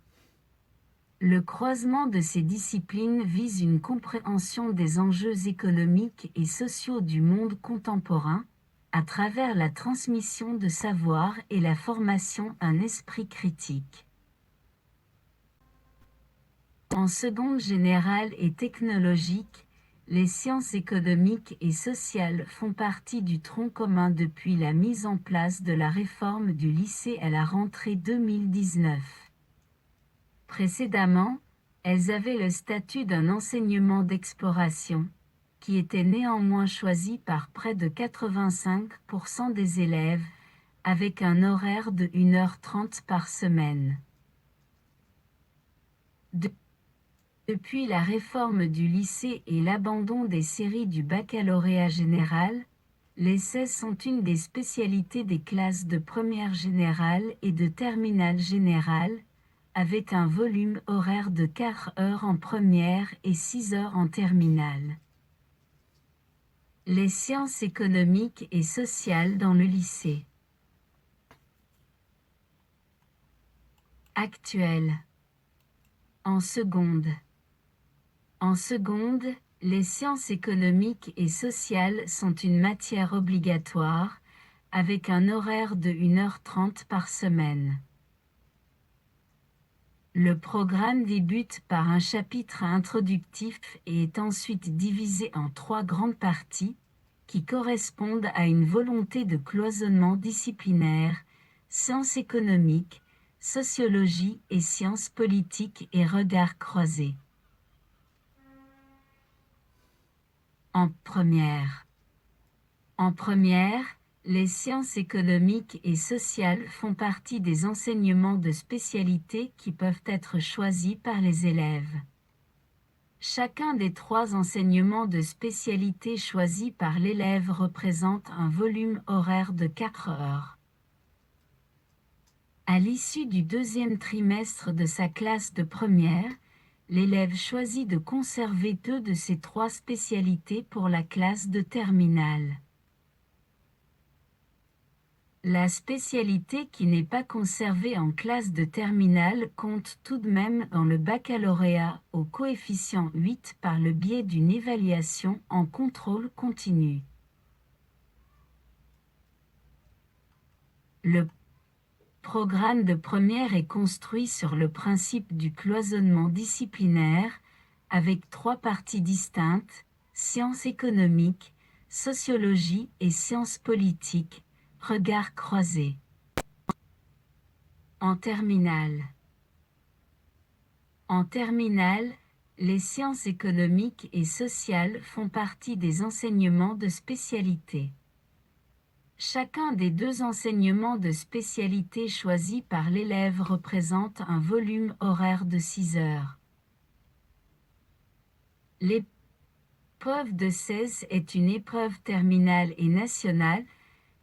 Le croisement de ces disciplines vise une compréhension des enjeux économiques et sociaux du monde contemporain, à travers la transmission de savoir et la formation d'un esprit critique. En seconde générale et technologique, les sciences économiques et sociales font partie du tronc commun depuis la mise en place de la réforme du lycée à la rentrée 2019. Précédemment, elles avaient le statut d'un enseignement d'exploration, qui était néanmoins choisi par près de 85% des élèves, avec un horaire de 1h30 par semaine. Depuis la réforme du lycée et l'abandon des séries du baccalauréat général, les SES sont une des spécialités des classes de première générale et de terminale générale, avec un volume horaire de 4 heures en première et 6 heures en terminale. Les sciences économiques et sociales dans le lycée. Actuel. En seconde. En seconde, les sciences économiques et sociales sont une matière obligatoire, avec un horaire de 1h30 par semaine. Le programme débute par un chapitre introductif et est ensuite divisé en 3 grandes parties, qui correspondent à une volonté de cloisonnement disciplinaire, sciences économiques, sociologie et sciences politiques et regards croisés. En première. En première, les sciences économiques et sociales font partie des enseignements de spécialité qui peuvent être choisis par les élèves. Chacun des 3 enseignements de spécialité choisis par l'élève représente un volume horaire de 4 heures. À l'issue du 2e trimestre de sa classe de première, l'élève choisit de conserver 2 de ces 3 spécialités pour la classe de terminale. La spécialité qui n'est pas conservée en classe de terminale compte tout de même dans le baccalauréat au coefficient 8 par le biais d'une évaluation en contrôle continu. Le programme de première est construit sur le principe du cloisonnement disciplinaire, avec 3 parties distinctes, sciences économiques, sociologie et sciences politiques, regards croisés. En terminale. En terminale, les sciences économiques et sociales font partie des enseignements de spécialité. Chacun des 2 enseignements de spécialité choisis par l'élève représente un volume horaire de 6 heures. L'épreuve de 16 est une épreuve terminale et nationale,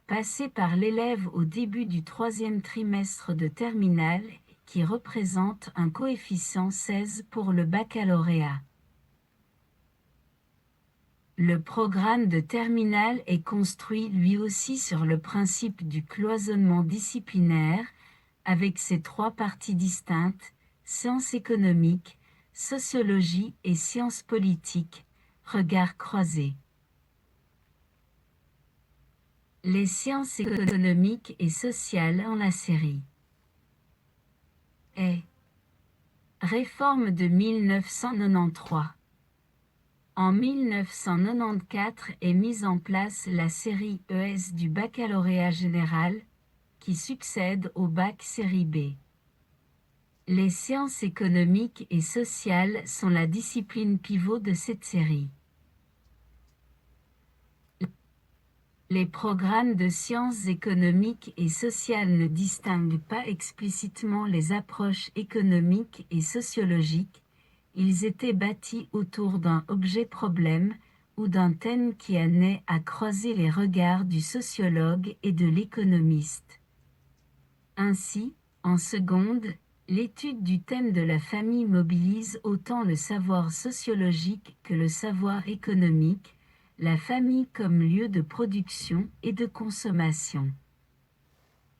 passée par l'élève au début du 3e trimestre de terminale, qui représente un coefficient 16 pour le baccalauréat. Le programme de terminale est construit lui aussi sur le principe du cloisonnement disciplinaire, avec ses 3 parties distinctes, sciences économiques, sociologie et sciences politiques, regards croisés. Les sciences économiques et sociales en la série. Réforme de 1993. En 1994 est mise en place la série ES du baccalauréat général, qui succède au bac série B. Les sciences économiques et sociales sont la discipline pivot de cette série. Les programmes de sciences économiques et sociales ne distinguent pas explicitement les approches économiques et sociologiques, ils étaient bâtis autour d'un objet-problème ou d'un thème qui amenait à croiser les regards du sociologue et de l'économiste. Ainsi, en seconde, l'étude du thème de la famille mobilise autant le savoir sociologique que le savoir économique, la famille comme lieu de production et de consommation.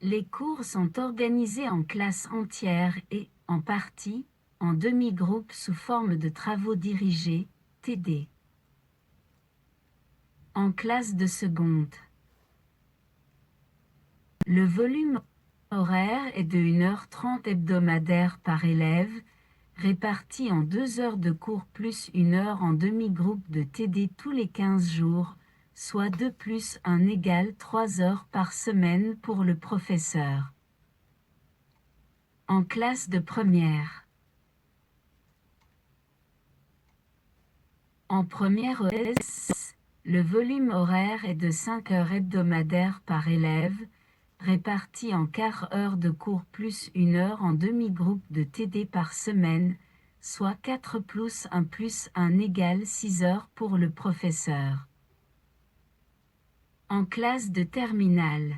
Les cours sont organisés en classes entières et, en partie, en demi-groupes sous forme de travaux dirigés, TD. En classe de seconde. Le volume horaire est de 1h30 hebdomadaire par élève, réparti en 2 heures de cours plus 1 heure en demi-groupe de TD tous les 15 jours, soit 2 plus 1 égale 3 heures par semaine pour le professeur. En classe de première. En première ES, le volume horaire est de 5 heures hebdomadaires par élève, réparti en quart heure de cours plus 1 heure en demi-groupe de TD par semaine, soit 4 plus 1 égale 6 heures pour le professeur. En classe de terminale.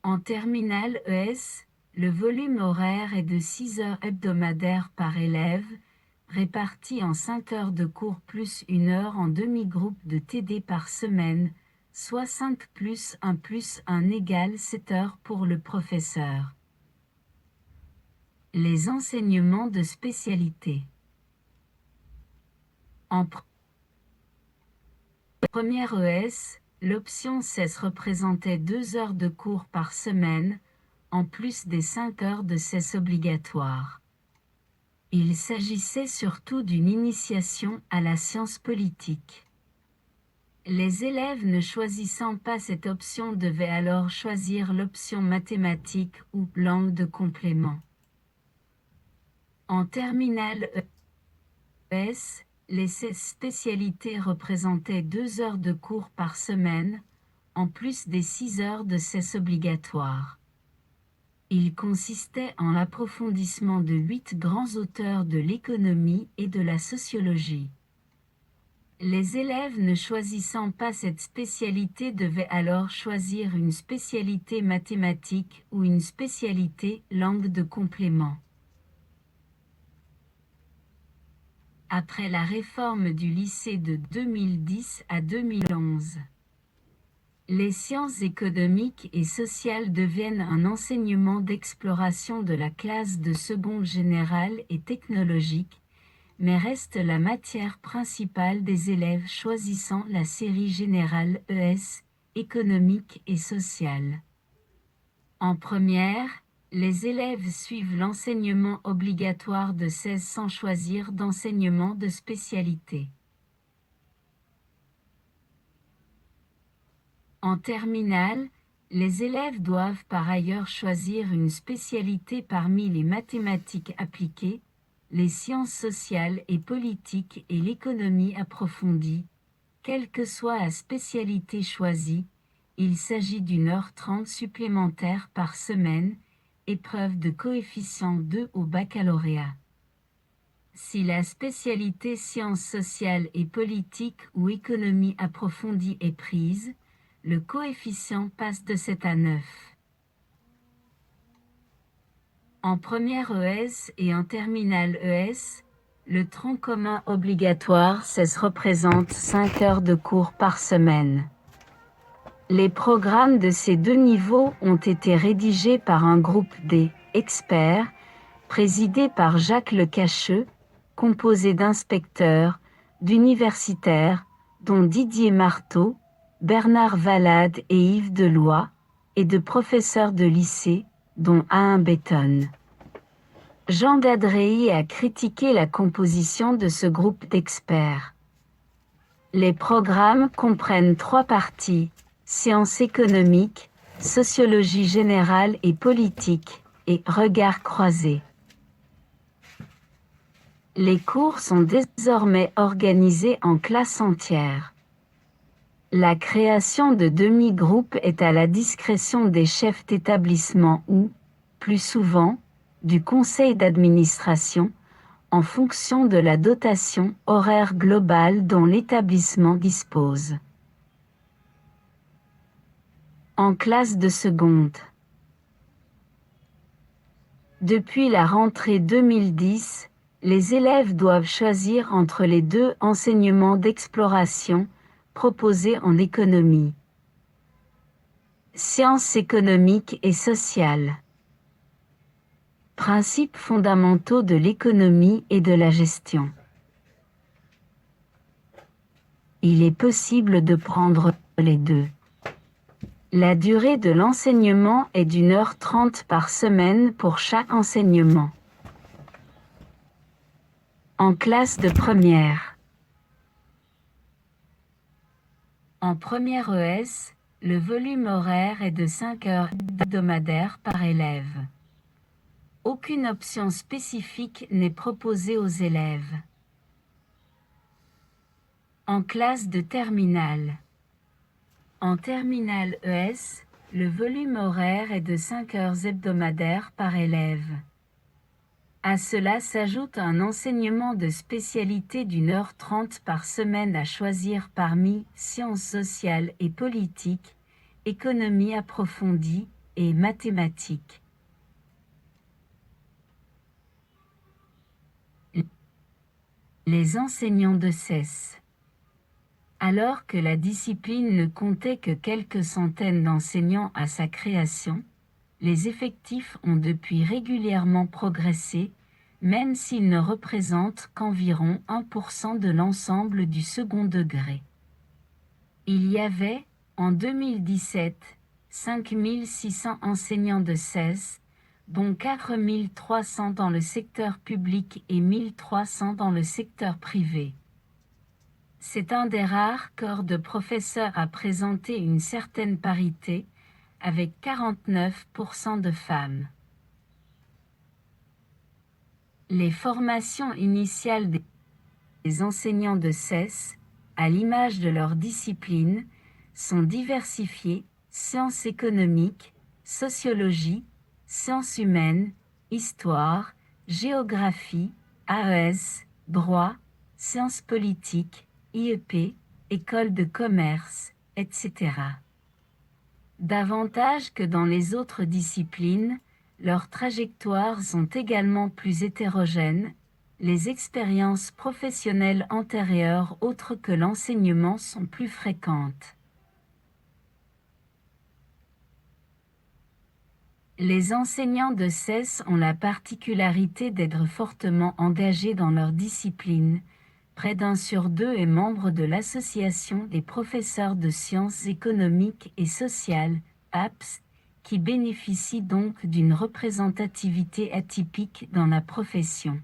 En terminale ES, le volume horaire est de 6 heures hebdomadaires par élève, réparti en 5 heures de cours plus 1 heure en demi-groupe de TD par semaine, soit 5 plus 1 égale 7 heures pour le professeur. Les enseignements de spécialité. En première ES, l'option CES représentait 2 heures de cours par semaine, en plus des 5 heures de CES obligatoires. Il s'agissait surtout d'une initiation à la science politique. Les élèves ne choisissant pas cette option devaient alors choisir l'option mathématiques ou langue de complément. En terminale ES, les 16 spécialités représentaient 2 heures de cours par semaine, en plus des 6 heures de CES obligatoires. Il consistait en l'approfondissement de 8 grands auteurs de l'économie et de la sociologie. Les élèves ne choisissant pas cette spécialité devaient alors choisir une spécialité mathématique ou une spécialité langue de complément. Après la réforme du lycée de 2010 à 2011. Les sciences économiques et sociales deviennent un enseignement d'exploration de la classe de seconde générale et technologique, mais restent la matière principale des élèves choisissant la série générale ES, économique et sociale. En première, les élèves suivent l'enseignement obligatoire de 16 sans choisir d'enseignement de spécialité. En terminale, les élèves doivent par ailleurs choisir une spécialité parmi les mathématiques appliquées, les sciences sociales et politiques et l'économie approfondie. Quelle que soit la spécialité choisie, il s'agit d'1h30 supplémentaire par semaine, épreuve de coefficient 2 au baccalauréat. Si la spécialité sciences sociales et politiques ou économie approfondie est prise, le coefficient passe de 7 à 9. En première ES et en terminale ES, le tronc commun obligatoire CES représente 5 heures de cours par semaine. Les programmes de ces deux niveaux ont été rédigés par un groupe d'experts, présidé par Jacques Lecacheux, composé d'inspecteurs, d'universitaires, dont Didier Marteau, Bernard Valade et Yves Deloy, et de professeurs de lycée, dont Alain Bétonne. Jean Dadrey a critiqué la composition de ce groupe d'experts. Les programmes comprennent 3 parties, sciences économiques, sociologie générale et politique, et regards croisés. Les cours sont désormais organisés en classes entières. La création de demi-groupes est à la discrétion des chefs d'établissement ou, plus souvent, du conseil d'administration, en fonction de la dotation horaire globale dont l'établissement dispose. En classe de seconde. Depuis la rentrée 2010, les élèves doivent choisir entre les deux enseignements d'exploration proposés en économie. Sciences économiques et sociales. Principes fondamentaux de l'économie et de la gestion. Il est possible de prendre les deux. La durée de l'enseignement est d'1h30 par semaine pour chaque enseignement. En classe de première. En première ES, le volume horaire est de 5 heures hebdomadaires par élève. Aucune option spécifique n'est proposée aux élèves. En classe de terminale. En terminale ES, le volume horaire est de 5 heures hebdomadaires par élève. À cela s'ajoute un enseignement de spécialité d'1h30 par semaine à choisir parmi sciences sociales et politiques, économie approfondie et mathématiques. Les enseignants de CES. Alors que la discipline ne comptait que quelques centaines d'enseignants à sa création, les effectifs ont depuis régulièrement progressé, même s'ils ne représentent qu'environ 1% de l'ensemble du second degré. Il y avait, en 2017, 5600 enseignants de CES, dont 4300 dans le secteur public et 1300 dans le secteur privé. C'est un des rares corps de professeurs à présenter une certaine parité, avec 49% de femmes. Les formations initiales des enseignants de CES, à l'image de leur discipline, sont diversifiées: sciences économiques, sociologie, sciences humaines, histoire, géographie, AES, droit, sciences politiques, IEP, école de commerce, etc. Davantage que dans les autres disciplines, leurs trajectoires sont également plus hétérogènes, les expériences professionnelles antérieures autres que l'enseignement sont plus fréquentes. Les enseignants de CES ont la particularité d'être fortement engagés dans leur discipline. Près d'1 sur 2 est membre de l'Association des professeurs de sciences économiques et sociales, APS, qui bénéficie donc d'une représentativité atypique dans la profession.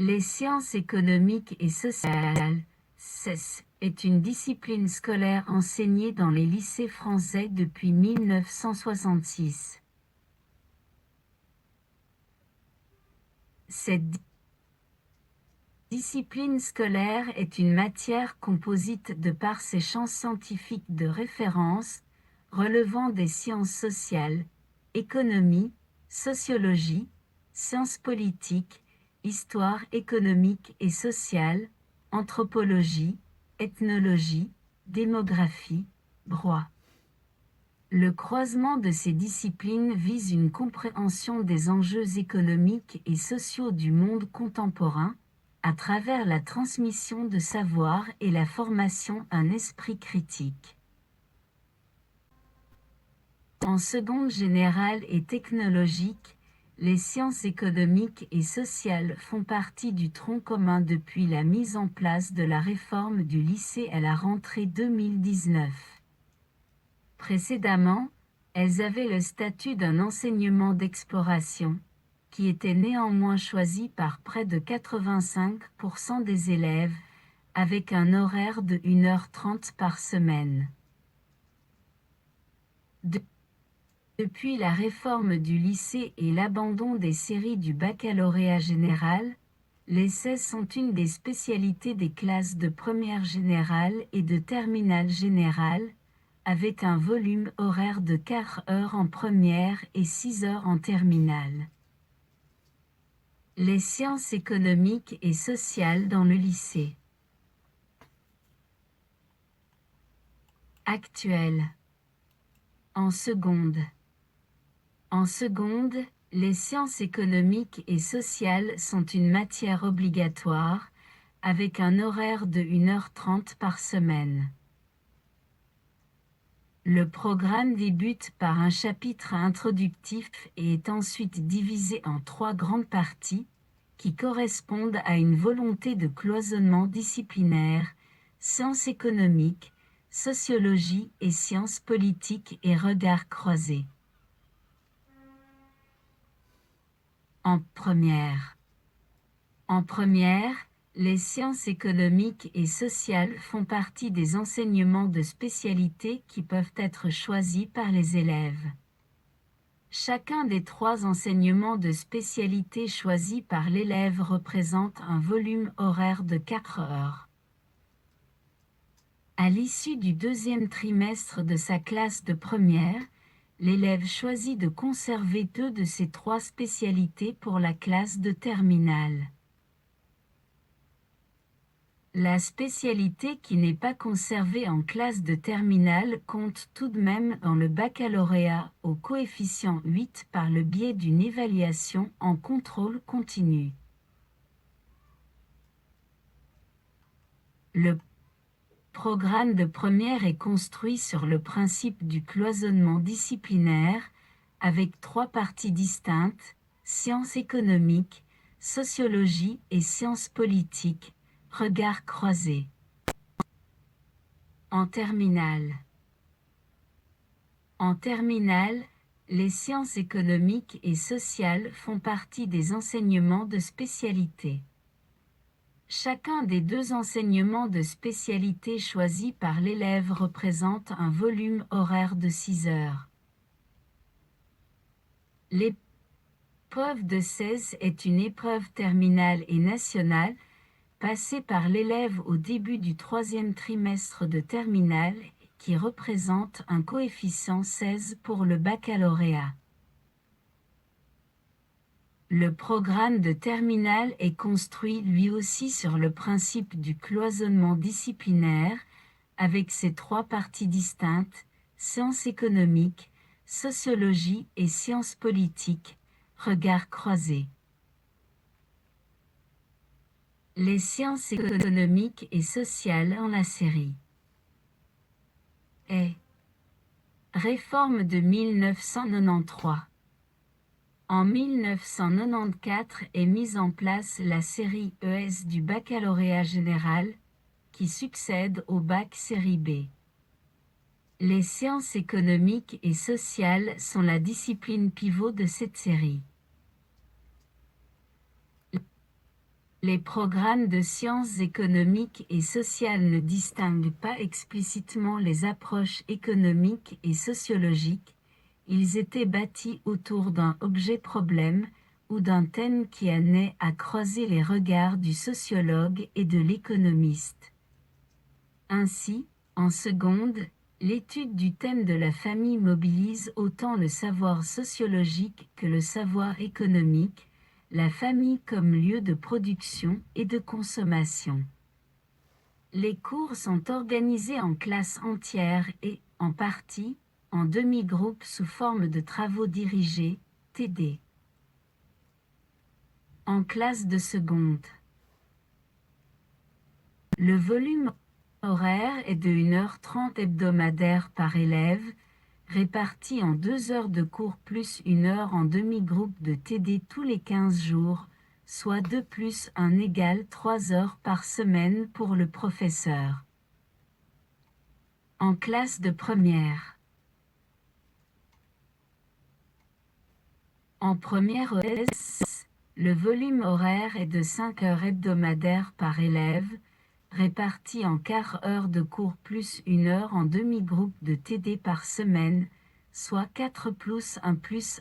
Les sciences économiques et sociales, CES, est une discipline scolaire enseignée dans les lycées français depuis 1966. Cette discipline scolaire est une matière composite de par ses champs scientifiques de référence, relevant des sciences sociales, économie, sociologie, sciences politiques, histoire économique et sociale, anthropologie, ethnologie, démographie, droit. Le croisement de ces disciplines vise une compréhension des enjeux économiques et sociaux du monde contemporain, à travers la transmission de savoir et la formation d'un esprit critique. En seconde générale et technologique, les sciences économiques et sociales font partie du tronc commun depuis la mise en place de la réforme du lycée à la rentrée 2019. Précédemment, elles avaient le statut d'un enseignement d'exploration, qui était néanmoins choisi par près de 85% des élèves, avec un horaire de 1h30 par semaine. Depuis la réforme du lycée et l'abandon des séries du baccalauréat général, les CES sont une des spécialités des classes de première générale et de terminale générale, avec un volume horaire de 4 heures en première et 6 heures en terminale. Les sciences économiques et sociales dans le lycée. Actuel. En seconde. En seconde, les sciences économiques et sociales sont une matière obligatoire, avec un horaire de 1h30 par semaine. Le programme débute par un chapitre introductif et est ensuite divisé en 3 grandes parties, qui correspondent à une volonté de cloisonnement disciplinaire, sciences économiques, sociologie et sciences politiques et regards croisés. En première. En première, les sciences économiques et sociales font partie des enseignements de spécialité qui peuvent être choisis par les élèves. Chacun des 3 enseignements de spécialité choisis par l'élève représente un volume horaire de 4 heures. À l'issue du 2e trimestre de sa classe de première, l'élève choisit de conserver 2 de ces 3 spécialités pour la classe de terminale. La spécialité qui n'est pas conservée en classe de terminale compte tout de même dans le baccalauréat au coefficient 8 par le biais d'une évaluation en contrôle continu. Le programme de première est construit sur le principe du cloisonnement disciplinaire, avec 3 parties distinctes, sciences économiques, sociologie et sciences politiques, regards croisés. En terminale. En terminale, les sciences économiques et sociales font partie des enseignements de spécialité. Chacun des 2 enseignements de spécialité choisis par l'élève représente un volume horaire de 6 heures. L'épreuve de 16 est une épreuve terminale et nationale, passée par l'élève au début du 3e trimestre de terminale, qui représente un coefficient 16 pour le baccalauréat. Le programme de terminale est construit lui aussi sur le principe du cloisonnement disciplinaire, avec ses 3 parties distinctes, sciences économiques, sociologie et sciences politiques, regards croisés. Les sciences économiques et sociales en la série. Réforme de 1993. En 1994 est mise en place la série ES du baccalauréat général, qui succède au bac série B. Les sciences économiques et sociales sont la discipline pivot de cette série. Les programmes de sciences économiques et sociales ne distinguent pas explicitement les approches économiques et sociologiques, ils étaient bâtis autour d'un objet-problème ou d'un thème qui amenait à croiser les regards du sociologue et de l'économiste. Ainsi, en seconde, l'étude du thème de la famille mobilise autant le savoir sociologique que le savoir économique, la famille comme lieu de production et de consommation. Les cours sont organisés en classes entières et, en partie, en demi-groupes sous forme de travaux dirigés, TD. En classe de seconde. Le volume horaire est de 1h30 hebdomadaire par élève, réparti en 2 heures de cours plus 1 heure en demi-groupe de TD tous les 15 jours, soit 2 plus 1 égale 3 heures par semaine pour le professeur. En classe de première. En première ES, le volume horaire est de 5 heures hebdomadaires par élève, réparti en quart heure de cours plus 1 heure en demi-groupe de TD par semaine, soit 4 plus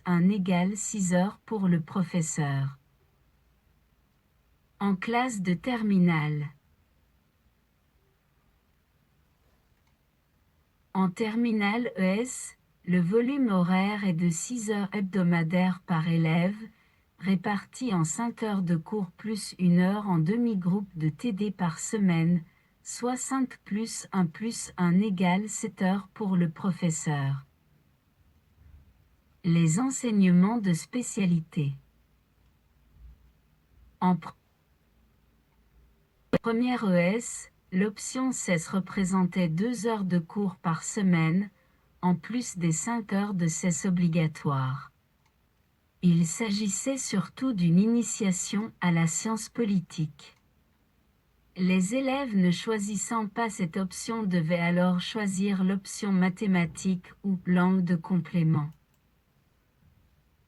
1 égale 6 heures pour le professeur. En classe de terminale. En terminale ES, le volume horaire est de 6 heures hebdomadaires par élève, réparti en 5 heures de cours plus 1 heure en demi-groupe de TD par semaine, soit 5 plus 1 égale 7 heures pour le professeur. Les enseignements de spécialité. En première ES, l'option CES représentait 2 heures de cours par semaine, en plus des 5 heures de CES obligatoires. Il s'agissait surtout d'une initiation à la science politique. Les élèves ne choisissant pas cette option devaient alors choisir l'option mathématiques ou langue de complément.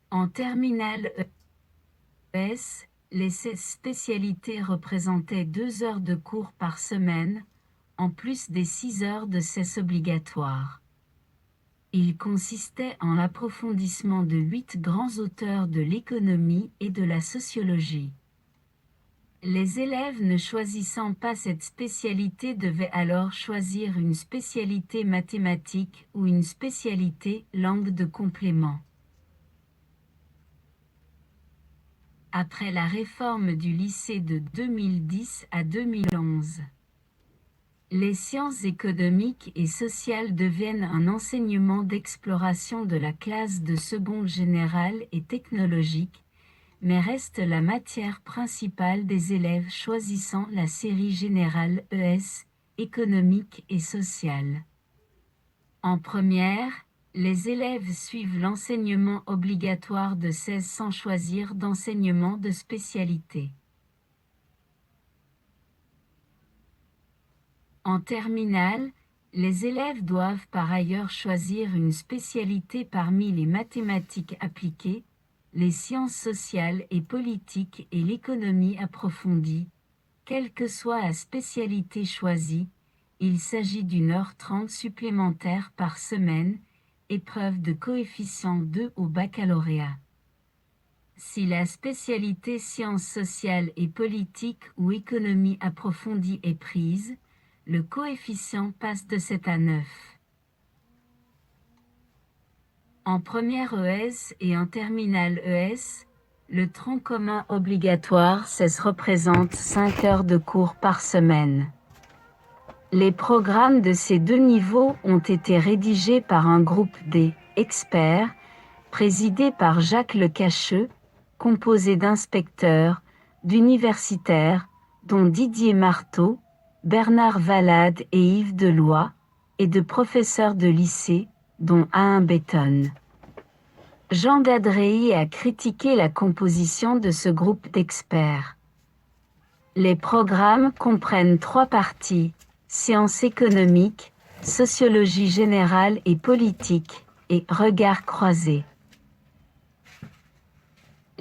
En terminale ES, les spécialités représentaient 2 heures de cours par semaine, en plus des 6 heures de CES obligatoires. Il consistait en l'approfondissement de 8 grands auteurs de l'économie et de la sociologie. Les élèves ne choisissant pas cette spécialité devaient alors choisir une spécialité mathématique ou une spécialité langue de complément. Après la réforme du lycée de 2010 à 2011. Les sciences économiques et sociales deviennent un enseignement d'exploration de la classe de seconde générale et technologique, mais restent la matière principale des élèves choisissant la série générale ES, économique et sociale. En première, les élèves suivent l'enseignement obligatoire de 16 sans choisir d'enseignement de spécialité. En terminale, les élèves doivent par ailleurs choisir une spécialité parmi les mathématiques appliquées, les sciences sociales et politiques et l'économie approfondie. Quelle que soit la spécialité choisie, il s'agit d'1h30 supplémentaire par semaine, épreuve de coefficient 2 au baccalauréat. Si la spécialité sciences sociales et politiques ou économie approfondie est prise, le coefficient passe de 7 à 9. En première ES et en terminale ES, le tronc commun obligatoire CES représente 5 heures de cours par semaine. Les programmes de ces deux niveaux ont été rédigés par un groupe d'experts, présidé par Jacques Lecacheux, composé d'inspecteurs, d'universitaires, dont Didier Marteau, Bernard Valade et Yves Deloy, et de professeurs de lycée, dont Alain Béton. Jean Dadrey a critiqué la composition de ce groupe d'experts. Les programmes comprennent 3 parties, sciences économiques, sociologie générale et politique, et regards croisés.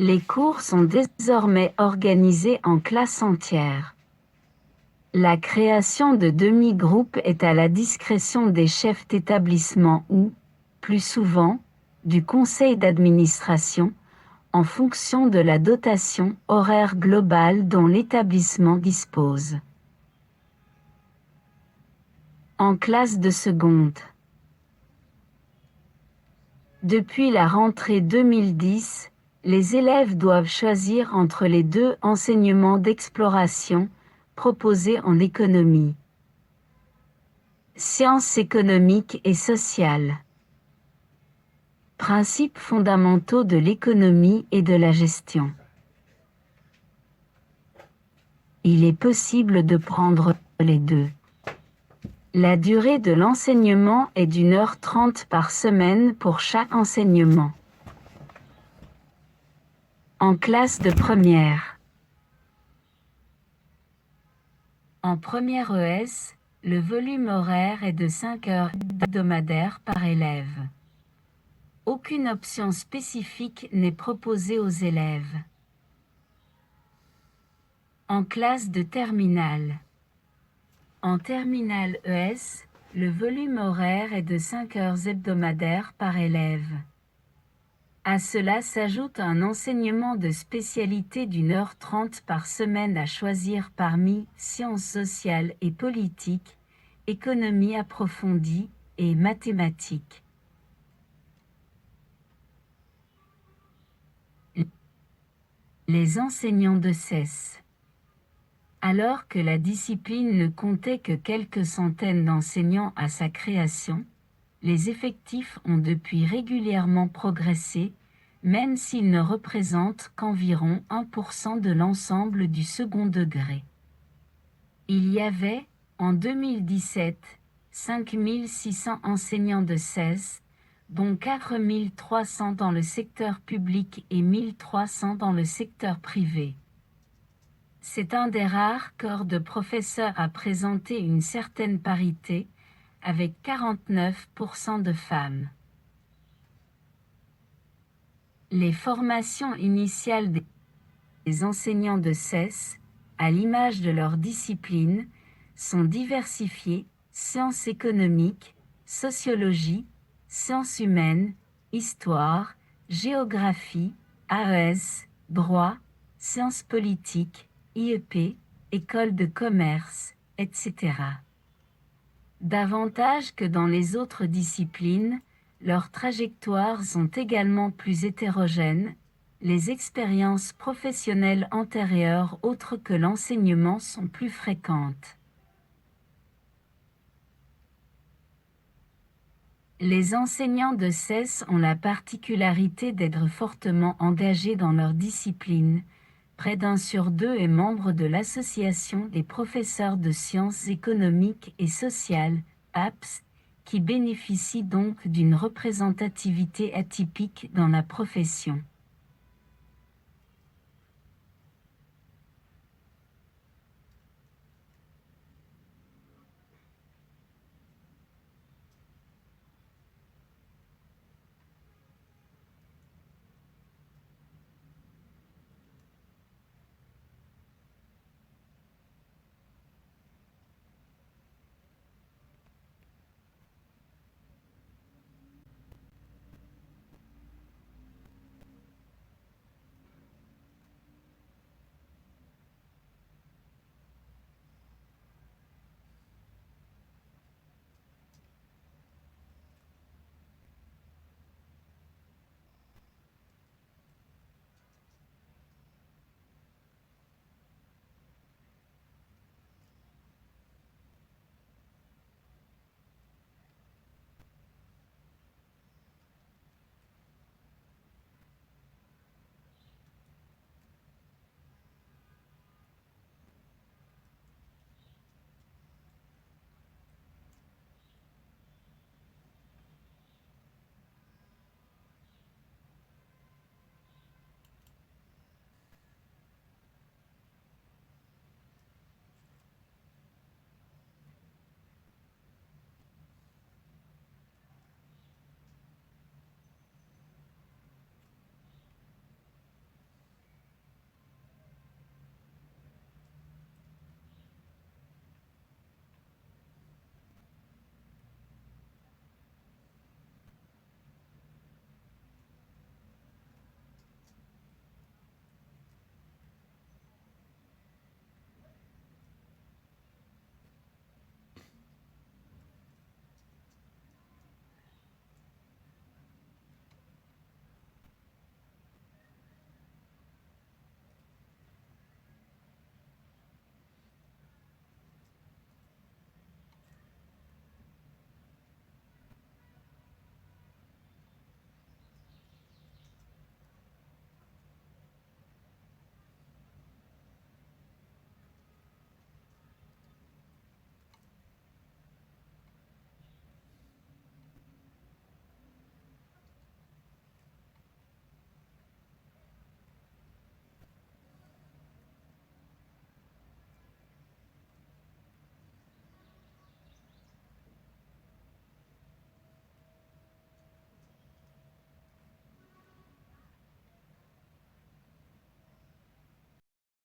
Les cours sont désormais organisés en classes entières. La création de demi-groupes est à la discrétion des chefs d'établissement ou, plus souvent, du conseil d'administration, en fonction de la dotation horaire globale dont l'établissement dispose. En classe de seconde. Depuis la rentrée 2010, les élèves doivent choisir entre les deux enseignements d'exploration proposés en économie. Sciences économiques et sociales. Principes fondamentaux de l'économie et de la gestion. Il est possible de prendre les deux. La durée de l'enseignement est d'1h30 par semaine pour chaque enseignement. En classe de première. En première ES, le volume horaire est de 5 heures hebdomadaires par élève. Aucune option spécifique n'est proposée aux élèves. En classe de terminale. En terminale ES, le volume horaire est de 5 heures hebdomadaires par élève. À cela s'ajoute un enseignement de spécialité d'1h30 par semaine à choisir parmi sciences sociales et politiques, économie approfondie et mathématiques. Les enseignants de CES. Alors que la discipline ne comptait que quelques centaines d'enseignants à sa création, les effectifs ont depuis régulièrement progressé, même s'ils ne représentent qu'environ 1% de l'ensemble du second degré. Il y avait, en 2017, 5600 enseignants de CES, dont 4300 dans le secteur public et 1300 dans le secteur privé. C'est un des rares corps de professeurs à présenter une certaine parité, avec 49% de femmes. Les formations initiales des enseignants de CES, à l'image de leur discipline, sont diversifiées: sciences économiques, sociologie, sciences humaines, histoire, géographie, AES, droit, sciences politiques, IEP, école de commerce, etc. Davantage que dans les autres disciplines, leurs trajectoires sont également plus hétérogènes, les expériences professionnelles antérieures autres que l'enseignement sont plus fréquentes. Les enseignants de CES ont la particularité d'être fortement engagés dans leur discipline. Près d'1 sur 2 est membre de l'Association des professeurs de sciences économiques et sociales, APS, qui bénéficie donc d'une représentativité atypique dans la profession.